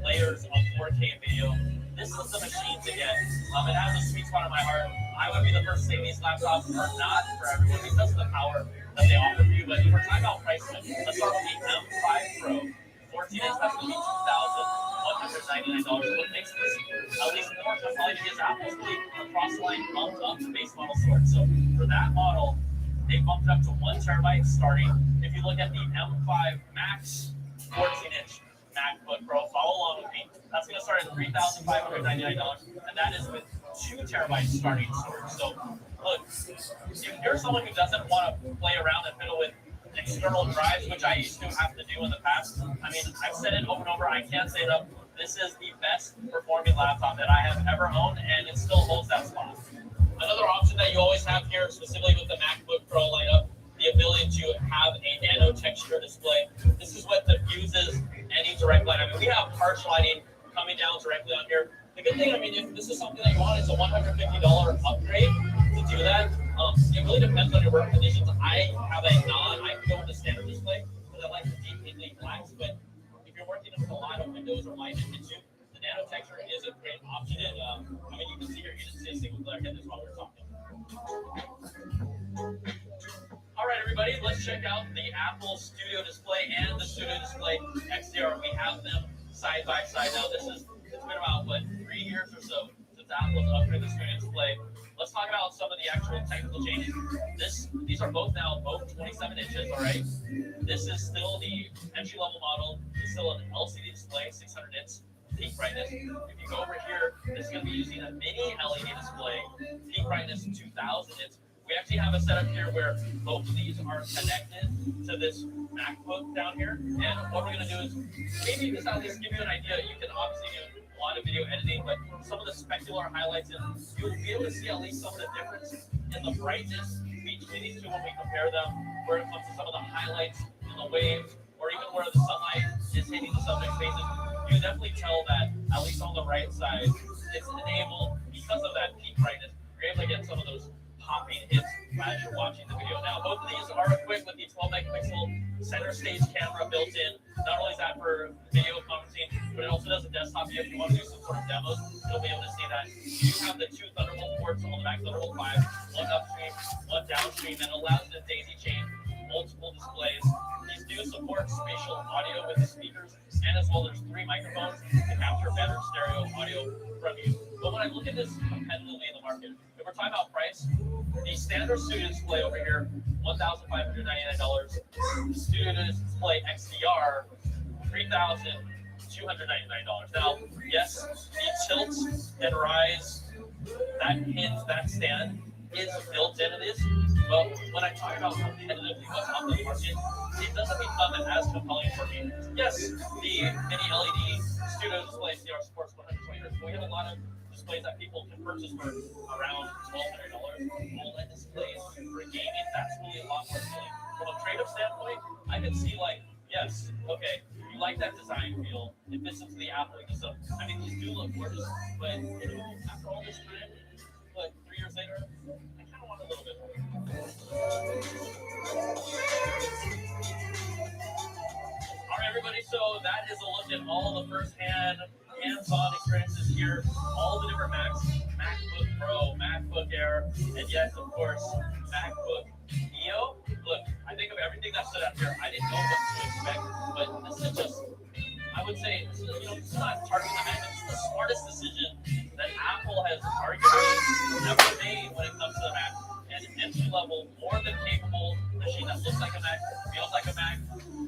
layers of 4K video, this is the machine to get. It has a sweet spot in my heart. I would be the first to say these laptops are not for everyone because of the power that they offer for you. But if we're talking about price point, let's start with the M5 Pro. 14-inch, that's going to be $2,199. What makes this at least more compelling is Apple's really across the line bumped up the base model storage. So for that model, they bumped it up to 1 terabyte starting. If you look at the M5 Max 14-inch MacBook Pro, follow along with me. That's going to start at $3,599, and that is with 2 terabytes starting storage. So, look, if you're someone who doesn't want to play around and fiddle with external drives, which I used to have to do in the past, I mean, I've said it over and over. I can't say it enough. This is the best performing laptop that I have ever owned, and it still holds that spot. Another option that you always have here, specifically with the MacBook Pro lineup, the ability to have a nano texture display. This is what diffuses any direct light. I mean, we have harsh lighting coming down directly on here. The good thing, I mean, if this is something that you want, it's a $150 upgrade to do that. It really depends on your work conditions. I can go with the standard display because I like the deep blacks, but if you're working with a lot of windows or light in the kitchen, the nano texture is a great option. And I mean, you can see here, you just see a single glare hit this while we're talking. All right, everybody, let's check out the Apple Studio Display and the Studio Display XDR. We have them side by side now. It's been about, 3 years or so since Apple's upgraded the Studio Display. Let's talk about some of the actual technical changes. These are both 27 inches, all right? This is still the entry-level model. It's still an LCD display, 600 nits, peak brightness. If you go over here, this is going to be using a mini LED display, peak brightness 2000 nits. We actually have a setup here where both of these are connected to this MacBook down here. And what we're going to do is maybe just at least give you an idea. You can obviously do a lot of video editing, but some of the specular highlights, and you'll be able to see at least some of the difference in the brightness between these two when we compare them, where it comes to some of the highlights in the waves, or even where the sunlight is hitting the subject faces. You definitely tell that, at least on the right side, it's enabled because of that peak brightness. You're able to get some of those popping hits as you're watching the video. Now, both of these are equipped with the 12 megapixel center stage camera built in. Not only is that for video conferencing, but it also does a desktop view. If you want to do some sort of demos, you'll be able to see that. You have the 2 Thunderbolt ports on the back, Thunderbolt 5, one upstream, one downstream, and allows you to daisy chain multiple displays. These do support spatial audio with the speakers, and as well, there's 3 microphones to capture better stereo audio from you. But when I look at this competitively in the market, if we're talking about price, the standard Studio Display over here, $1,599. The Studio Display XDR, $3,299. Now, yes, the tilt and rise, that stand is built into this, but when I talk about competitively what's on the market, it doesn't become as compelling for me. Yes, the mini LED Studio Display XDR supports 120 Hz, but we have a lot of displays that people can purchase for around $1,200. OLED displays for gaming, that's really a lot more appealing. From a trade-up standpoint, I can see yes, okay, you like that design feel. It fits into the Apple ecosystem. I mean, these do look gorgeous, but after all this time, 3 years later, I kind of want a little bit more. All right, everybody, so that is a look at all the first-hand, hands-on experiences here, all the different Macs, MacBook Pro, MacBook Air, and yes, of course, MacBook Neo. Look, I think out here. I didn't know what to expect, but this is just, I would say, this is not targeting the Mac. This is the smartest decision that Apple has arguably ever made when it comes to the Mac. An entry-level, more than capable machine that looks like a Mac, feels like a Mac,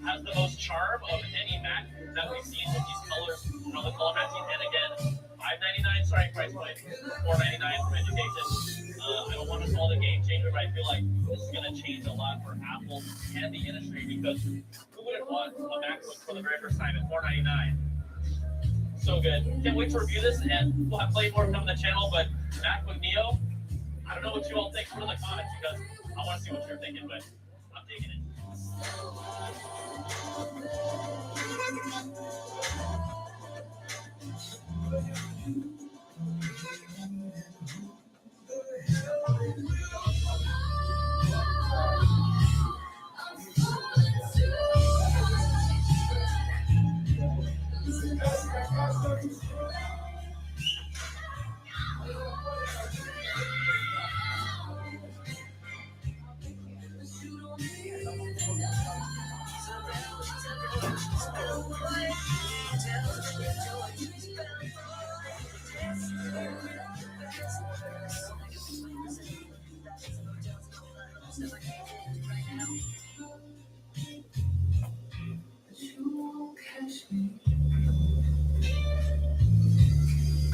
has the most charm of any Mac that we've seen with these colors, the color matching. And again, $599 starting price point, $499 for education. I don't want to call it a game changer, but I feel like this is going to change a lot for Apple and the industry, because who wouldn't want a MacBook for the very first time at $499? So good. Can't wait to review this, and we'll have plenty more coming to the channel. But MacBook Neo, I don't know what you all think. Put in the comments, because I want to see what you're thinking, but I'm digging it.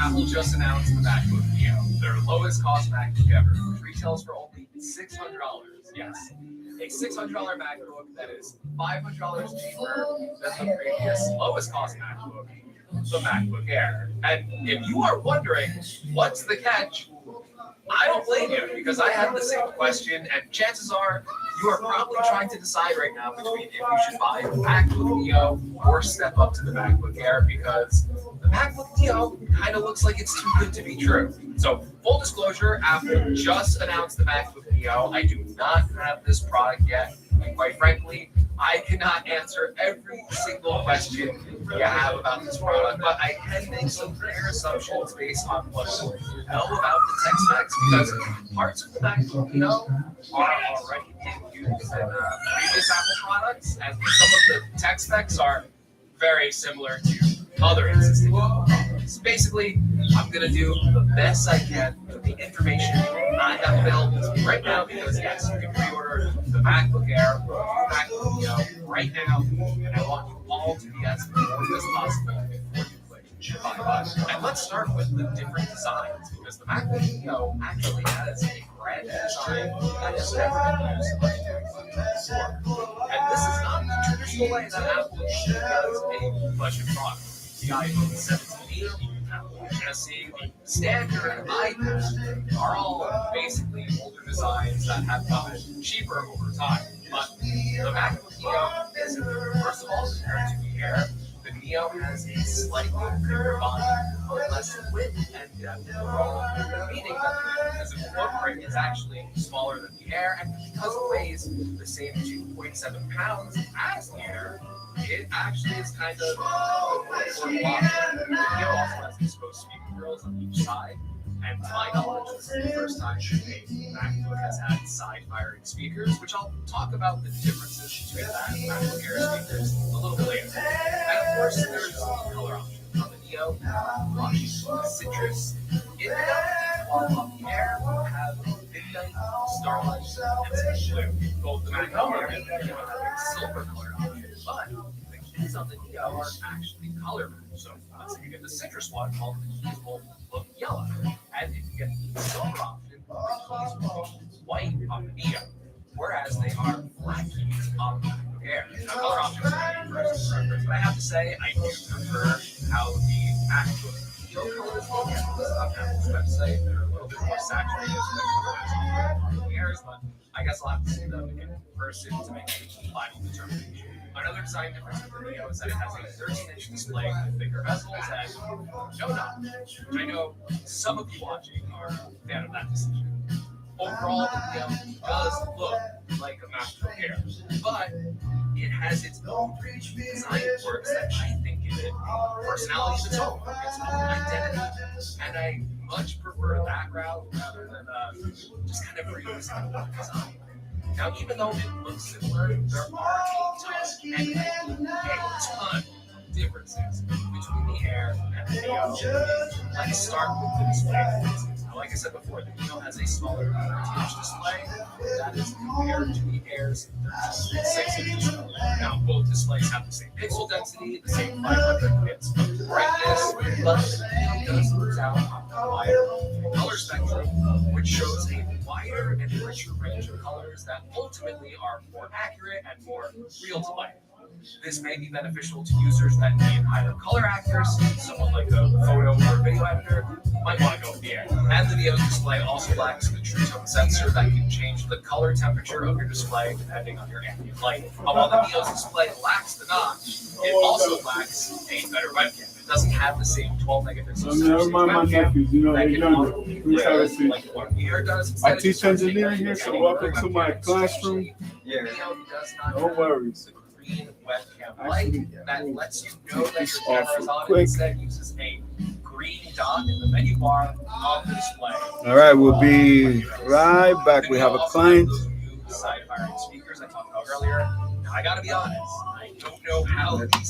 Apple just announced the MacBook Neo, their lowest cost MacBook ever, which retails for only $600. Yes, a $600 MacBook that is $500 cheaper than the previous lowest cost MacBook, the MacBook Air. And if you are wondering what's the catch, I don't blame you, because I had the same question, and chances are you are probably trying to decide right now between if you should buy the MacBook Neo or step up to the MacBook Air, because the MacBook Neo kind of looks like it's too good to be true. So, full disclosure, Apple just announced the MacBook Neo. I do not have this product yet, and quite frankly, I cannot answer every single question you have about this product, but I can make some fair assumptions based on what I know about the tech specs, because parts of the MacBook Neo are already being used in previous Apple products, and some of the tech specs are very similar to other existing products. Basically, I'm going to do the best I can with the information I have available to me right now, because yes, you can pre-order the MacBook Air or the MacBook Neo right now, and I want you all to be as informed as possible before you click buy button. And let's start with the different designs, because the MacBook Neo actually has a brand new design that has never been used on a MacBook before. And this is not the traditional way that Apple does a budget product. The iPhone 17, Apple Jesse, the standard iPad are all basically older designs that have gotten cheaper over time. But the MacBook Neo is, first of all, compared to the Air, the Neo has a slightly bigger body, but less width and depth overall, meaning that the physical footprint is actually smaller than the Air, and because it weighs the same 2.7 pounds as the Air, it actually is kind of more The Neo also has exposed speaker grills on each side, and to my knowledge, this is the first time a MacBook has had side-firing speakers, which I'll talk about the differences between that and MacBook Air speakers a little bit later. And of course, there's color options. On the Neo, Blush, Citrus, Indigo, while on the Air, we have Midnight, Starlight, and Blue. Both the MacBook Air and the Neo have a silver color option, but the keys on the Neo are actually color matched. So let's say you get the Citrus one, all the keys will look yellow. And if you get the silver option, the keys will be white on the Neo, whereas they are black keys on the MacBook Air. Now, color options are your personal preference, but I have to say, I do prefer how the MacBook Neo colors look on Apple's website. They're a little bit more saturated, especially on the Airs, but I guess I'll have to see them in person to make a final determination. Another design difference with the Neo is that it has a 13-inch display with bigger bezels and no knobs, which I know some of you watching are a fan of that decision. Overall, the Neo does look like a MacBook Air, but it has its own design quirks that I think give it personality of its own identity, and I much prefer that route rather than just kind of reusing the design. Now, even though it looks similar, there are and a ton of differences between the Air and the Neo. Let's start with the display. Now, like I said before, the Neo has a smaller 13-inch display. That is compared to the Air's 6-inch display. Now, both displays have the same pixel density, the same 500 nits of brightness, but the Neo does lose out on the wider color spectrum, which shows a wider and richer range of colors that ultimately are more accurate and more real to life. This may be beneficial to users that need higher color accuracy. Someone like a photo or video editor might want to go with the Air. And the Neo's display also lacks the True Tone sensor that can change the color temperature of your display depending on your ambient light. And while the Neo's display lacks the notch, it also lacks a better webcam. It doesn't have the same 12 megapixel Never mind my nephews, you know, they're younger. Please have a seat. like what the Air does. I teach engineering here, so welcome to my classroom. Yeah. No worries. Green webcam light that lets you know that This your camera is off on. quick. Instead, uses a green dot in the menu bar of the display. All right, we'll be right back. We have a client. Side firing speakers I talked about earlier. Now, I gotta be honest, I don't know how these